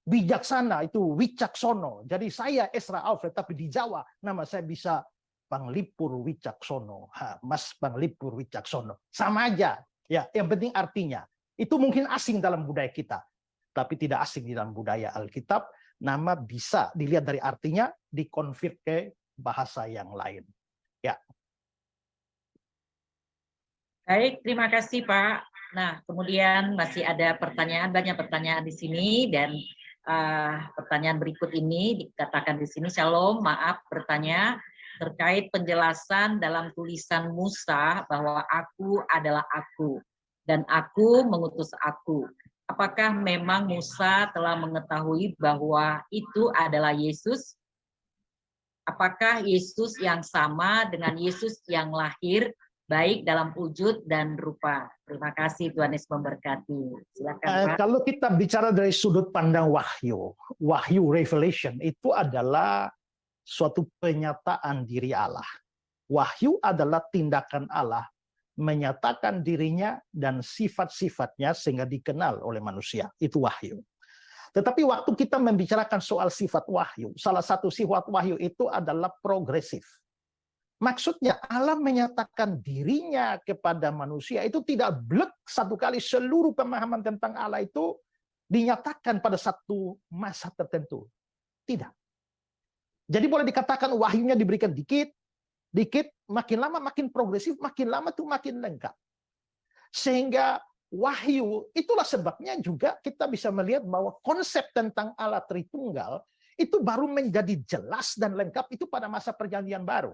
Bijaksana itu wicaksono. Jadi saya Esra Alfred, tapi di Jawa nama saya bisa Panglipur Wicaksono. Mas Panglipur Wicaksono. Sama aja. Ya, yang penting artinya. Itu mungkin asing dalam budaya kita, tapi tidak asing di dalam budaya Alkitab. Nama bisa dilihat dari artinya, dikonvert ke bahasa yang lain. Ya. Baik, terima kasih Pak. Nah, kemudian masih ada pertanyaan, banyak pertanyaan di sini, dan pertanyaan berikut ini dikatakan di sini, Shalom, maaf bertanya terkait penjelasan dalam tulisan Musa bahwa aku adalah aku dan aku mengutus aku. Apakah memang Musa telah mengetahui bahwa itu adalah Yesus? Apakah Yesus yang sama dengan Yesus yang lahir baik dalam wujud dan rupa? Terima kasih, Tuhan Yesus memberkati. Silakan Pak. Kalau kita bicara dari sudut pandang wahyu revelation itu adalah suatu penyataan diri Allah. Wahyu adalah tindakan Allah menyatakan dirinya dan sifat-sifatnya sehingga dikenal oleh manusia. Itu wahyu. Tetapi waktu kita membicarakan soal sifat wahyu, salah satu sifat wahyu itu adalah progresif. Maksudnya Allah menyatakan dirinya kepada manusia itu tidak blek satu kali, seluruh pemahaman tentang Allah itu dinyatakan pada satu masa tertentu. Tidak. Jadi boleh dikatakan wahyunya diberikan dikit, makin lama makin progresif, makin lama tuh makin lengkap. Sehingga wahyu, itulah sebabnya juga kita bisa melihat bahwa konsep tentang Allah Tritunggal itu baru menjadi jelas dan lengkap itu pada masa Perjanjian Baru.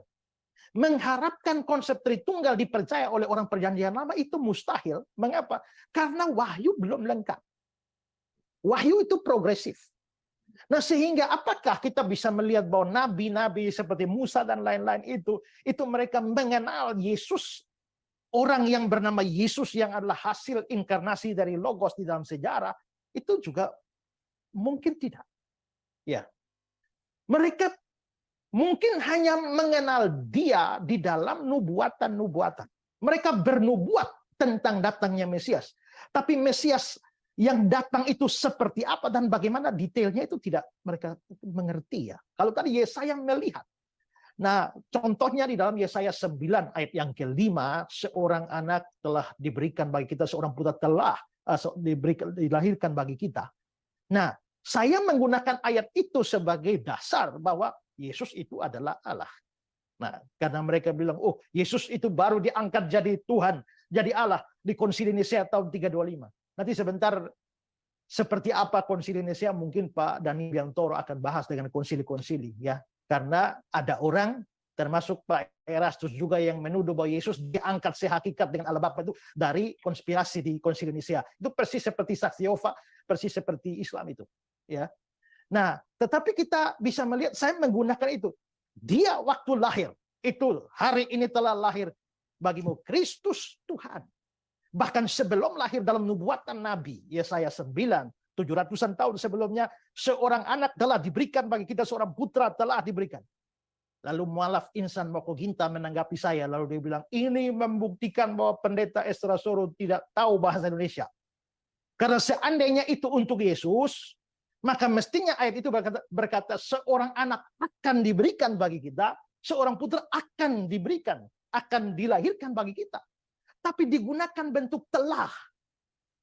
Mengharapkan konsep Tritunggal dipercaya oleh orang Perjanjian Lama itu mustahil. Mengapa? Karena wahyu belum lengkap. Wahyu itu progresif. Nah, sehingga apakah kita bisa melihat bahwa nabi-nabi seperti Musa dan lain-lain itu mereka mengenal Yesus, orang yang bernama Yesus yang adalah hasil inkarnasi dari Logos di dalam sejarah, itu juga mungkin tidak. Ya. Mereka mungkin hanya mengenal dia di dalam nubuatan-nubuatan. Mereka bernubuat tentang datangnya Mesias. Tapi Mesias yang datang itu seperti apa dan bagaimana detailnya itu tidak mereka mengerti ya. Kalau tadi Yesaya melihat. Nah, contohnya di dalam Yesaya 9 ayat yang ke-5, seorang anak telah diberikan bagi kita, seorang putra telah dilahirkan bagi kita. Nah, saya menggunakan ayat itu sebagai dasar bahwa Yesus itu adalah Allah. Nah, karena mereka bilang, oh Yesus itu baru diangkat jadi Tuhan, jadi Allah di Konsili Nisea tahun 325. Nanti sebentar seperti apa Konsili Nisea mungkin Pak Dani Biantoro akan bahas dengan konsili-konsili ya. Karena ada orang termasuk Pak Erastus juga yang menuduh bahwa Yesus diangkat sehakikat dengan Allah Bapa itu dari konspirasi di Konsili Nisea. Itu persis seperti saksi Yehova, persis seperti Islam itu ya. Nah, tetapi kita bisa melihat saya menggunakan itu. Dia waktu lahir, itu hari ini telah lahir bagimu Kristus Tuhan. Bahkan sebelum lahir dalam nubuatan Nabi, Yesaya 9, 700-an tahun sebelumnya, seorang anak telah diberikan bagi kita, seorang putra telah diberikan. Lalu mualaf insan Mokoginta menanggapi saya, lalu dia bilang, ini membuktikan bahwa pendeta Ezra Soru tidak tahu bahasa Indonesia. Karena seandainya itu untuk Yesus, maka mestinya ayat itu berkata seorang anak akan diberikan bagi kita, seorang putra akan diberikan, akan dilahirkan bagi kita. Tapi digunakan bentuk telah,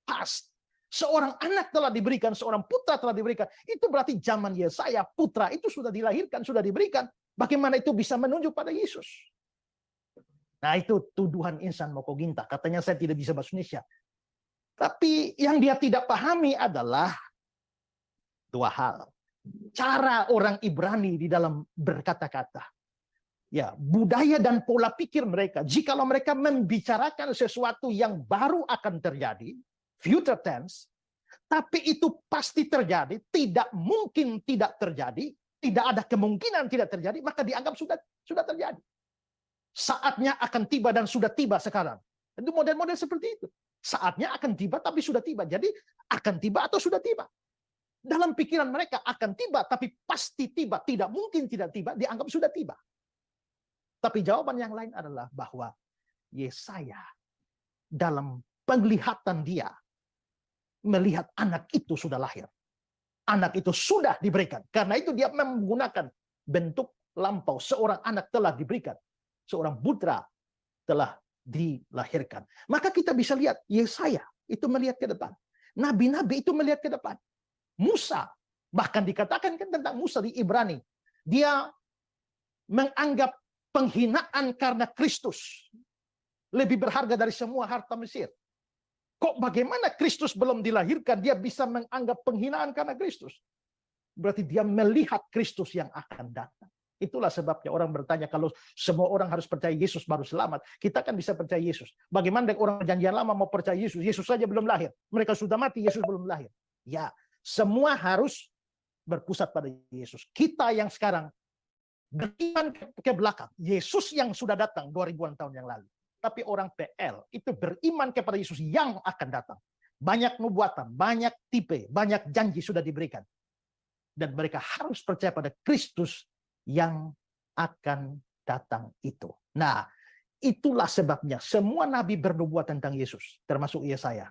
past. Seorang anak telah diberikan, seorang putra telah diberikan. Itu berarti zaman Yesaya, putra itu sudah dilahirkan, sudah diberikan. Bagaimana itu bisa menunjuk pada Yesus? Nah, itu tuduhan insan Mokoginta. Katanya saya tidak bisa bahasa Indonesia. Tapi yang dia tidak pahami adalah dua hal. Cara orang Ibrani di dalam berkata-kata. Ya, budaya dan pola pikir mereka. Jikalau mereka membicarakan sesuatu yang baru akan terjadi, future tense, tapi itu pasti terjadi, tidak mungkin tidak terjadi, tidak ada kemungkinan tidak terjadi, maka dianggap sudah terjadi. Saatnya akan tiba dan sudah tiba sekarang. Itu model-model seperti itu. Saatnya akan tiba tapi sudah tiba. Jadi akan tiba atau sudah tiba. Dalam pikiran mereka akan tiba tapi pasti tiba. Tidak mungkin tidak tiba, dianggap sudah tiba. Tapi jawaban yang lain adalah bahwa Yesaya dalam penglihatan dia melihat anak itu sudah lahir. Anak itu sudah diberikan. Karena itu dia menggunakan bentuk lampau. Seorang anak telah diberikan. Seorang putra telah dilahirkan. Maka kita bisa lihat Yesaya itu melihat ke depan. Nabi-nabi itu melihat ke depan. Musa, bahkan dikatakan kan tentang Musa di Ibrani. Dia menganggap penghinaan karena Kristus lebih berharga dari semua harta Mesir. Kok bagaimana Kristus belum dilahirkan, dia bisa menganggap penghinaan karena Kristus? Berarti dia melihat Kristus yang akan datang. Itulah sebabnya orang bertanya, kalau semua orang harus percaya Yesus baru selamat, kita kan bisa percaya Yesus. Bagaimana dengan orang perjanjian lama mau percaya Yesus? Yesus saja belum lahir. Mereka sudah mati, Yesus belum lahir. Ya, semua harus berpusat pada Yesus. Kita yang sekarang beriman ke belakang, Yesus yang sudah datang 2000-an tahun yang lalu. Tapi orang PL itu beriman kepada Yesus yang akan datang. Banyak nubuatan, banyak tipe, banyak janji sudah diberikan. Dan mereka harus percaya pada Kristus yang akan datang itu. Nah, itulah sebabnya semua nabi bernubuat tentang Yesus, termasuk Yesaya.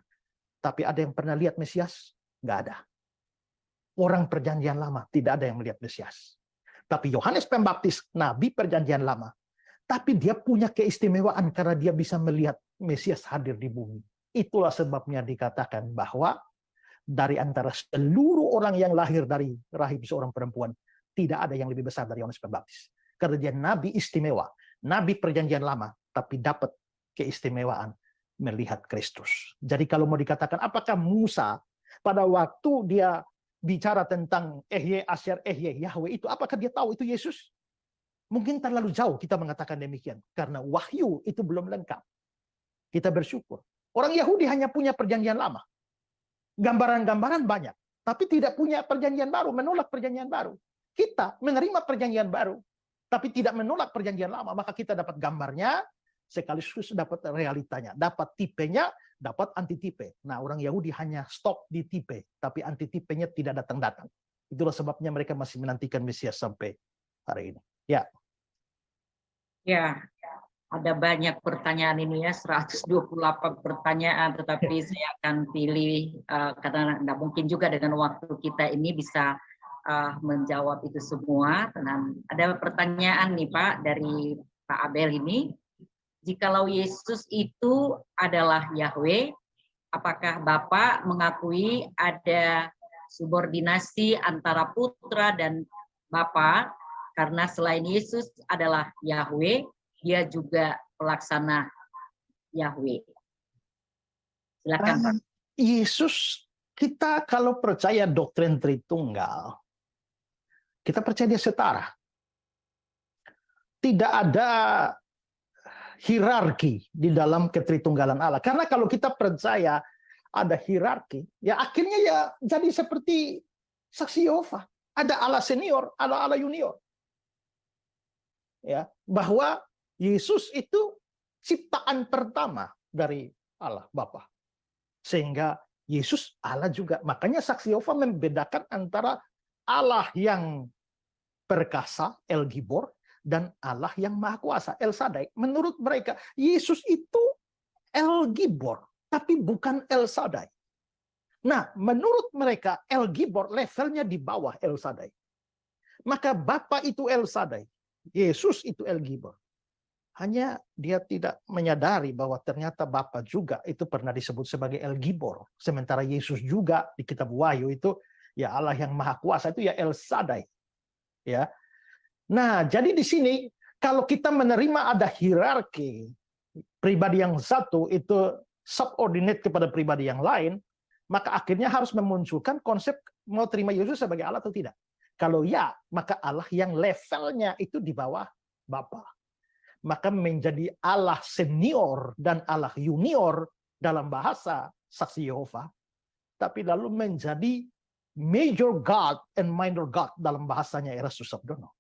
Tapi ada yang pernah lihat Mesias? Nggak ada. Orang perjanjian lama tidak ada yang melihat Mesias. Tapi Yohanes Pembaptis, nabi perjanjian lama, tapi dia punya keistimewaan karena dia bisa melihat Mesias hadir di bumi. Itulah sebabnya dikatakan bahwa dari antara seluruh orang yang lahir dari rahim seorang perempuan, tidak ada yang lebih besar dari Yohanes Pembaptis. Karena dia nabi istimewa, nabi perjanjian lama, tapi dapat keistimewaan melihat Kristus. Jadi kalau mau dikatakan apakah Musa pada waktu dia bicara tentang Ehye, Asyar, Ehye, Yahweh itu, apakah dia tahu itu Yesus? Mungkin terlalu jauh kita mengatakan demikian. Karena wahyu itu belum lengkap. Kita bersyukur. Orang Yahudi hanya punya perjanjian lama. Gambaran-gambaran banyak. Tapi tidak punya perjanjian baru, menolak perjanjian baru. Kita menerima perjanjian baru, tapi tidak menolak perjanjian lama. Maka kita dapat gambarnya, sekaligus dapat realitanya. Dapat tipenya, dapat antitipe. Nah, orang Yahudi hanya stop di tipe, tapi antitipenya tidak datang-datang. Itulah sebabnya mereka masih menantikan Mesias sampai hari ini. Ya. Ya, ada banyak pertanyaan ini ya, 128 pertanyaan, tetapi saya akan pilih, karena tidak mungkin juga dengan waktu kita ini bisa menjawab itu semua. Dan ada pertanyaan nih Pak, dari Pak Abel ini. Jikalau Yesus itu adalah Yahweh, apakah Bapak mengakui ada subordinasi antara putra dan Bapa? Karena selain Yesus adalah Yahweh, dia juga pelaksana Yahweh. Silakan Pak. Yesus, kita kalau percaya doktrin Tritunggal, kita percaya dia setara. Tidak ada hierarki di dalam ketritunggalan Allah. Karena kalau kita percaya ada hierarki, ya akhirnya ya jadi seperti saksi Yehova. Ada Allah senior, ada Allah junior. Ya, bahwa Yesus itu ciptaan pertama dari Allah Bapa. Sehingga Yesus Allah juga. Makanya saksi Yehova membedakan antara Allah yang perkasa, El Gibor, dan Allah yang Maha Kuasa, El Shaddai. Menurut mereka, Yesus itu El Gibor, tapi bukan El Shaddai. Nah, menurut mereka, El Gibor levelnya di bawah El Shaddai. Maka Bapa itu El Shaddai, Yesus itu El Gibor. Hanya dia tidak menyadari bahwa ternyata Bapa juga itu pernah disebut sebagai El Gibor. Sementara Yesus juga di kitab Wahyu itu ya Allah yang Maha Kuasa itu ya El Shaddai. Ya. Nah, jadi di sini kalau kita menerima ada hierarki, pribadi yang satu itu subordinate kepada pribadi yang lain, maka akhirnya harus memunculkan konsep mau terima Yesus sebagai Allah atau tidak. Kalau ya, maka Allah yang levelnya itu di bawah Bapa. Maka menjadi Allah senior dan Allah junior dalam bahasa saksi Yehova, tapi lalu menjadi major God and minor God dalam bahasanya Erastus Sabdono.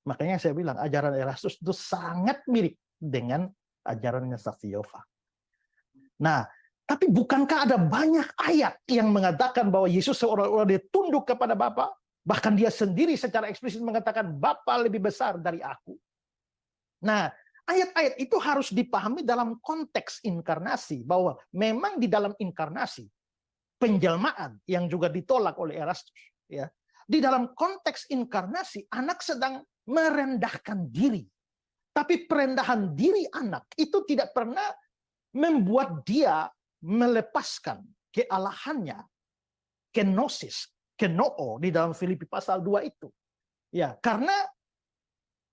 Makanya saya bilang ajaran Erastus itu sangat mirip dengan ajarannya saksi Yehova. Nah, tapi bukankah ada banyak ayat yang mengatakan bahwa Yesus seolah-olah dia tunduk kepada Bapa? Bahkan dia sendiri secara eksplisit mengatakan Bapa lebih besar dari aku. Nah, ayat-ayat itu harus dipahami dalam konteks inkarnasi, bahwa memang di dalam inkarnasi penjelmaan yang juga ditolak oleh Erastus, ya, di dalam konteks inkarnasi anak sedang merendahkan diri, tapi perendahan diri anak itu tidak pernah membuat dia melepaskan kealahannya, kenosis, kenoo di dalam Filipi pasal 2 itu, ya, karena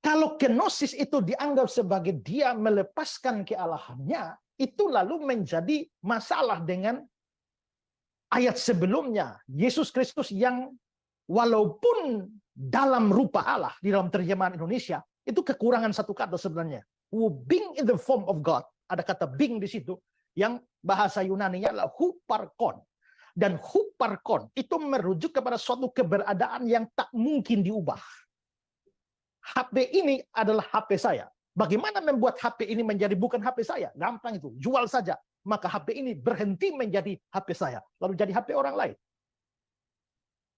kalau kenosis itu dianggap sebagai dia melepaskan kealahannya, itu lalu menjadi masalah dengan ayat sebelumnya. Yesus Kristus yang walaupun dalam rupa Allah, di dalam terjemahan Indonesia, itu kekurangan satu kata sebenarnya. Who being in the form of God. Ada kata being di situ, yang bahasa Yunani-nya adalah huparkon. Dan huparkon itu merujuk kepada suatu keberadaan yang tak mungkin diubah. HP ini adalah HP saya. Bagaimana membuat HP ini menjadi bukan HP saya? Gampang itu, jual saja. Maka HP ini berhenti menjadi HP saya, lalu jadi HP orang lain.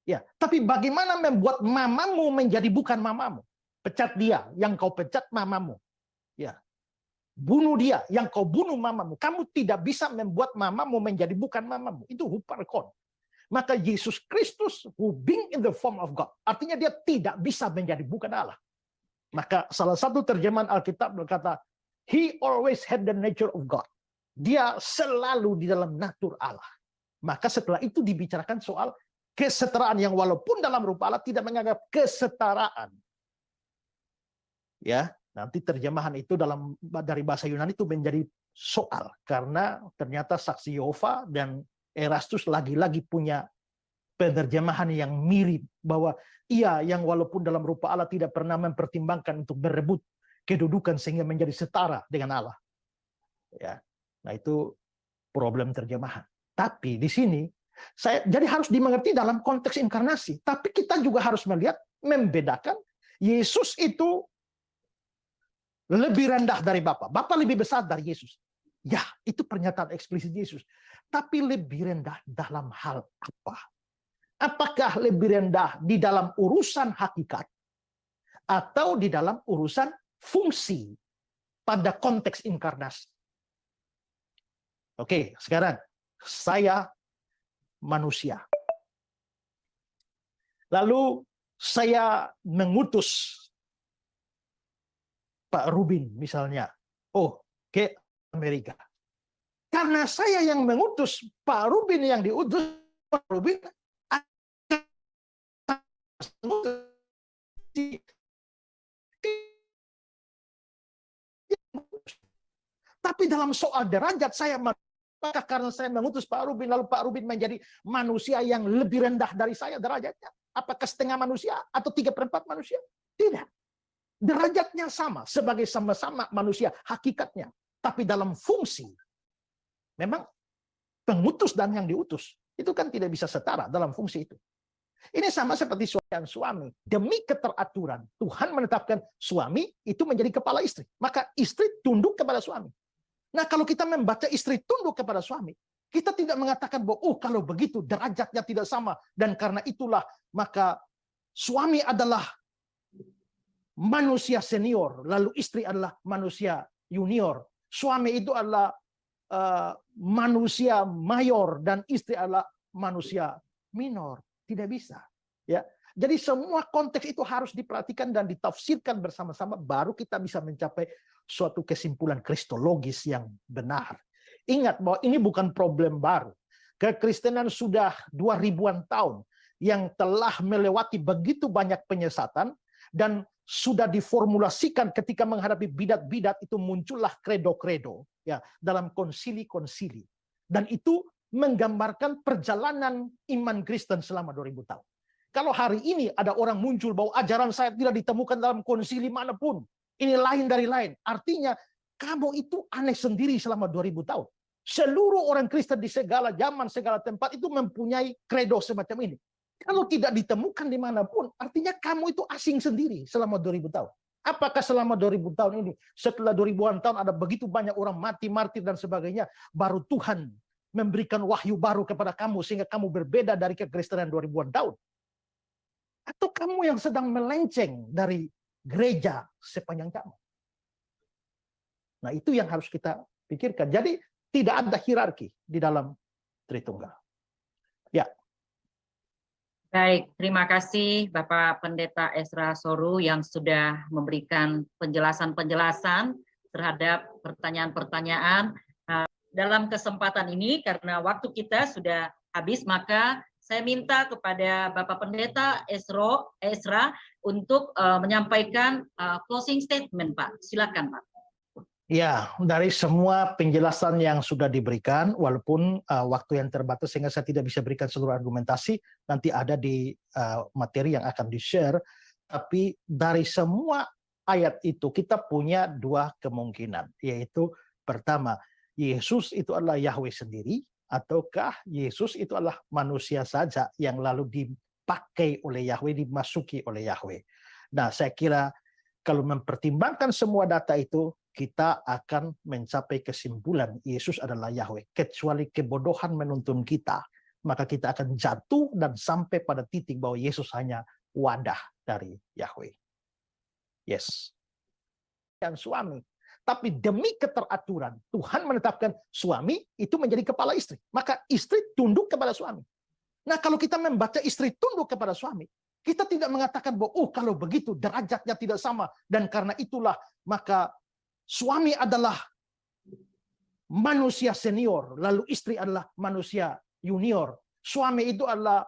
Ya, tapi bagaimana membuat mamamu menjadi bukan mamamu? Pecat dia, yang kau pecat mamamu. Ya. Bunuh dia, yang kau bunuh mamamu. Kamu tidak bisa membuat mamamu menjadi bukan mamamu. Itu huparkon. Maka Yesus Kristus who being in the form of God, artinya dia tidak bisa menjadi bukan Allah. Maka salah satu terjemahan Alkitab berkata, He always had the nature of God. Dia selalu di dalam natur Allah. Maka setelah itu dibicarakan soal kesetaraan yang walaupun dalam rupa Allah tidak menganggap kesetaraan. Ya, nanti terjemahan itu dari bahasa Yunani itu menjadi soal karena ternyata saksi Yehova dan Erastus lagi-lagi punya penerjemahan yang mirip, bahwa ia yang walaupun dalam rupa Allah tidak pernah mempertimbangkan untuk berebut kedudukan sehingga menjadi setara dengan Allah. Ya. Nah, itu problem terjemahan. Tapi di sini jadi harus dimengerti dalam konteks inkarnasi, tapi kita juga harus melihat, membedakan Yesus itu lebih rendah dari Bapa. Bapa lebih besar dari Yesus. Ya, itu pernyataan eksplisit Yesus. Tapi lebih rendah dalam hal apa? Apakah lebih rendah di dalam urusan hakikat atau di dalam urusan fungsi pada konteks inkarnasi? Oke, sekarang saya manusia. Lalu saya mengutus Pak Rubin misalnya, ke Amerika. Karena saya yang mengutus, Pak Rubin yang diutus, Pak Rubin tapi dalam soal derajat saya, apakah karena saya mengutus Pak Rubin lalu Pak Rubin menjadi manusia yang lebih rendah dari saya derajatnya? Apakah setengah manusia atau 3/4 manusia? Tidak. Derajatnya sama sebagai sama-sama manusia hakikatnya, tapi dalam fungsi memang pengutus dan yang diutus itu kan tidak bisa setara dalam fungsi itu. Ini sama seperti suami dan suami. Demi keteraturan, Tuhan menetapkan suami itu menjadi kepala istri. Maka istri tunduk kepada suami. Nah, kalau kita membaca istri tunduk kepada suami, Kita tidak mengatakan bahwa kalau begitu derajatnya tidak sama dan karena itulah maka suami adalah manusia senior lalu istri adalah manusia junior. Suami itu adalah manusia mayor dan istri adalah manusia minor. Tidak bisa. Ya. Jadi semua konteks itu harus diperhatikan dan ditafsirkan bersama-sama baru kita bisa mencapai suatu kesimpulan kristologis yang benar. Ingat bahwa ini bukan problem baru. Kekristenan sudah 2000-an tahun yang telah melewati begitu banyak penyesatan dan sudah diformulasikan ketika menghadapi bidat-bidat itu muncullah kredo-kredo ya dalam konsili-konsili. Dan itu menggambarkan perjalanan iman Kristen selama 2000 tahun. Kalau hari ini ada orang muncul bahwa ajaran saya tidak ditemukan dalam konsili manapun, ini lain dari lain. Artinya kamu itu aneh sendiri selama 2000 tahun. Seluruh orang Kristen di segala zaman, segala tempat itu mempunyai kredo semacam ini. Kalau tidak ditemukan dimanapun, artinya kamu itu asing sendiri selama 2000 tahun. Apakah selama 2000 tahun ini, setelah 2000-an tahun ada begitu banyak orang mati, martir dan sebagainya, baru Tuhan memberikan wahyu baru kepada kamu sehingga kamu berbeda dari kekristenan 2000-an tahun? Atau kamu yang sedang melenceng dari gereja sepanjang zaman? Nah, itu yang harus kita pikirkan. Jadi tidak ada hierarki di dalam Tritunggal. Ya. Baik, terima kasih Bapak Pendeta Ezra Soru yang sudah memberikan penjelasan-penjelasan terhadap pertanyaan-pertanyaan. Dalam kesempatan ini, karena waktu kita sudah habis, maka saya minta kepada Bapak Pendeta Ezra untuk menyampaikan closing statement, Pak. Silakan, Pak. Ya, dari semua penjelasan yang sudah diberikan, walaupun waktu yang terbatas sehingga saya tidak bisa berikan seluruh argumentasi, nanti ada di materi yang akan di-share, tapi dari semua ayat itu kita punya dua kemungkinan, yaitu pertama, Yesus itu adalah Yahweh sendiri, ataukah Yesus itu adalah manusia saja yang lalu dipakai oleh Yahweh, dimasuki oleh Yahweh. Nah, saya kira kalau mempertimbangkan semua data itu, kita akan mencapai kesimpulan Yesus adalah Yahweh. Kecuali kebodohan menuntun kita, maka kita akan jatuh dan sampai pada titik bahwa Yesus hanya wadah dari Yahweh. Yes. Dan suami. Tapi demi keteraturan, Tuhan menetapkan suami itu menjadi kepala istri. Maka istri tunduk kepada suami. Nah, kalau kita membaca istri tunduk kepada suami, kita tidak mengatakan bahwa kalau begitu derajatnya tidak sama. Dan karena itulah maka suami adalah manusia senior, lalu istri adalah manusia junior. Suami itu adalah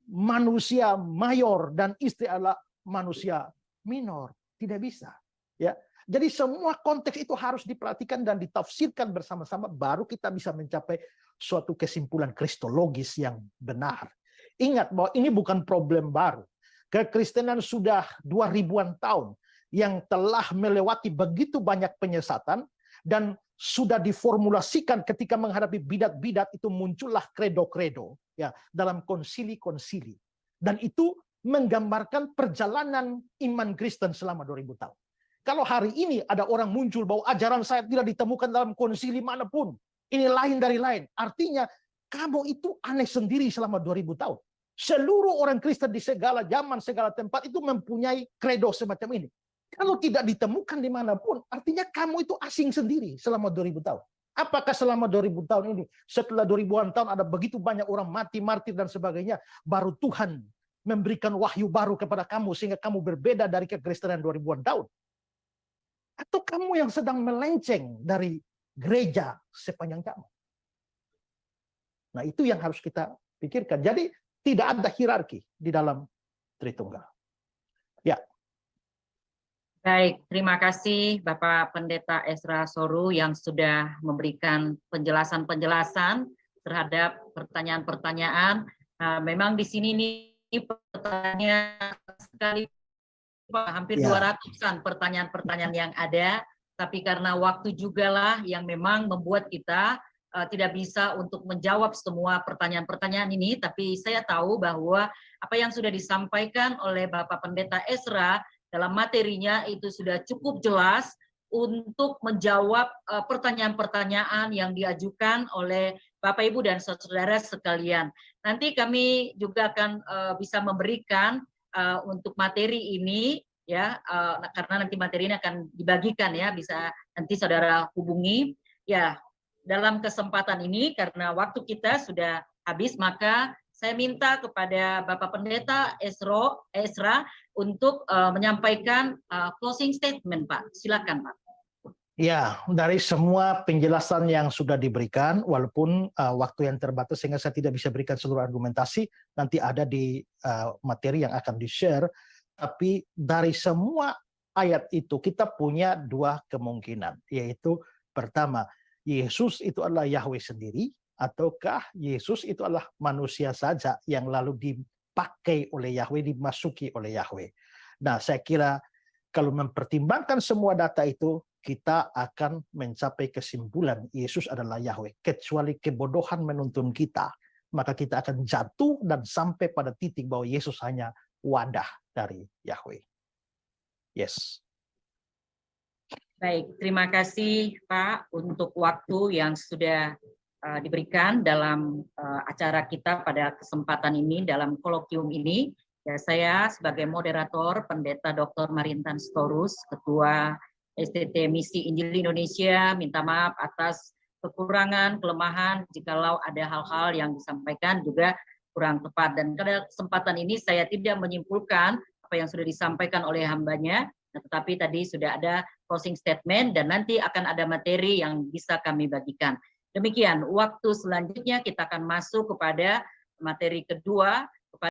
manusia mayor dan istri adalah manusia minor. Tidak bisa. Ya. Jadi semua konteks itu harus diperhatikan dan ditafsirkan bersama-sama baru kita bisa mencapai suatu kesimpulan kristologis yang benar. Ingat bahwa ini bukan problem baru. Kekristenan sudah 2000-an tahun yang telah melewati begitu banyak penyesatan dan sudah diformulasikan ketika menghadapi bidat-bidat itu muncullah kredo-kredo ya dalam konsili-konsili. Dan itu menggambarkan perjalanan iman Kristen selama 2000 tahun. Kalau hari ini ada orang muncul bahwa ajaran saya tidak ditemukan dalam konsili manapun, ini lain dari lain. Artinya kamu itu aneh sendiri selama 2000 tahun. Seluruh orang Kristen di segala zaman, segala tempat itu mempunyai kredo semacam ini. Kalau tidak ditemukan dimanapun, artinya kamu itu asing sendiri selama 2000 tahun. Apakah selama 2000 tahun ini, setelah 2000-an tahun ada begitu banyak orang mati, martir dan sebagainya, baru Tuhan memberikan wahyu baru kepada kamu sehingga kamu berbeda dari kekristenan 2000-an tahun? Atau kamu yang sedang melenceng dari gereja sepanjang zaman? Nah, itu yang harus kita pikirkan. Jadi tidak ada hierarki di dalam Tritunggal. Ya. Baik, terima kasih Bapak Pendeta Ezra Soru yang sudah memberikan penjelasan-penjelasan terhadap pertanyaan-pertanyaan. Memang di sini nih pertanyaan sekali, Pak, hampir 200-an pertanyaan-pertanyaan yang ada, tapi karena waktu juga lah yang memang membuat kita tidak bisa untuk menjawab semua pertanyaan-pertanyaan ini, tapi saya tahu bahwa apa yang sudah disampaikan oleh Bapak Pendeta Ezra dalam materinya itu sudah cukup jelas untuk menjawab pertanyaan-pertanyaan yang diajukan oleh Bapak Ibu dan saudara sekalian. Nanti kami juga akan bisa memberikan untuk materi ini ya, karena nanti materi ini akan dibagikan ya, bisa nanti saudara hubungi ya. Dalam kesempatan ini karena waktu kita sudah habis, maka saya minta kepada Bapak Pendeta Ezra untuk menyampaikan closing statement, Pak. Silakan, Pak. Ya, dari semua penjelasan yang sudah diberikan, walaupun waktu yang terbatas sehingga saya tidak bisa berikan seluruh argumentasi, nanti ada di materi yang akan di-share, tapi dari semua ayat itu kita punya dua kemungkinan, yaitu pertama, Yesus itu adalah Yahweh sendiri, ataukah Yesus itu adalah manusia saja yang lalu dipakai oleh Yahweh, dimasuki oleh Yahweh. Nah, saya kira kalau mempertimbangkan semua data itu, kita akan mencapai kesimpulan Yesus adalah Yahweh. Kecuali kebodohan menuntun kita, maka kita akan jatuh dan sampai pada titik bahwa Yesus hanya wadah dari Yahweh. Yes. Baik, terima kasih Pak untuk waktu yang sudah diberikan dalam acara kita pada kesempatan ini, dalam kolokium ini. Ya, saya sebagai moderator Pendeta Dr. Marintan Sitorus, Ketua STT Misi Injil Indonesia, minta maaf atas kekurangan, kelemahan, jikalau ada hal-hal yang disampaikan juga kurang tepat. Dan pada kesempatan ini saya tidak menyimpulkan apa yang sudah disampaikan oleh hambanya, tetapi tadi sudah ada closing statement dan nanti akan ada materi yang bisa kami bagikan. Demikian, waktu selanjutnya kita akan masuk kepada materi kedua,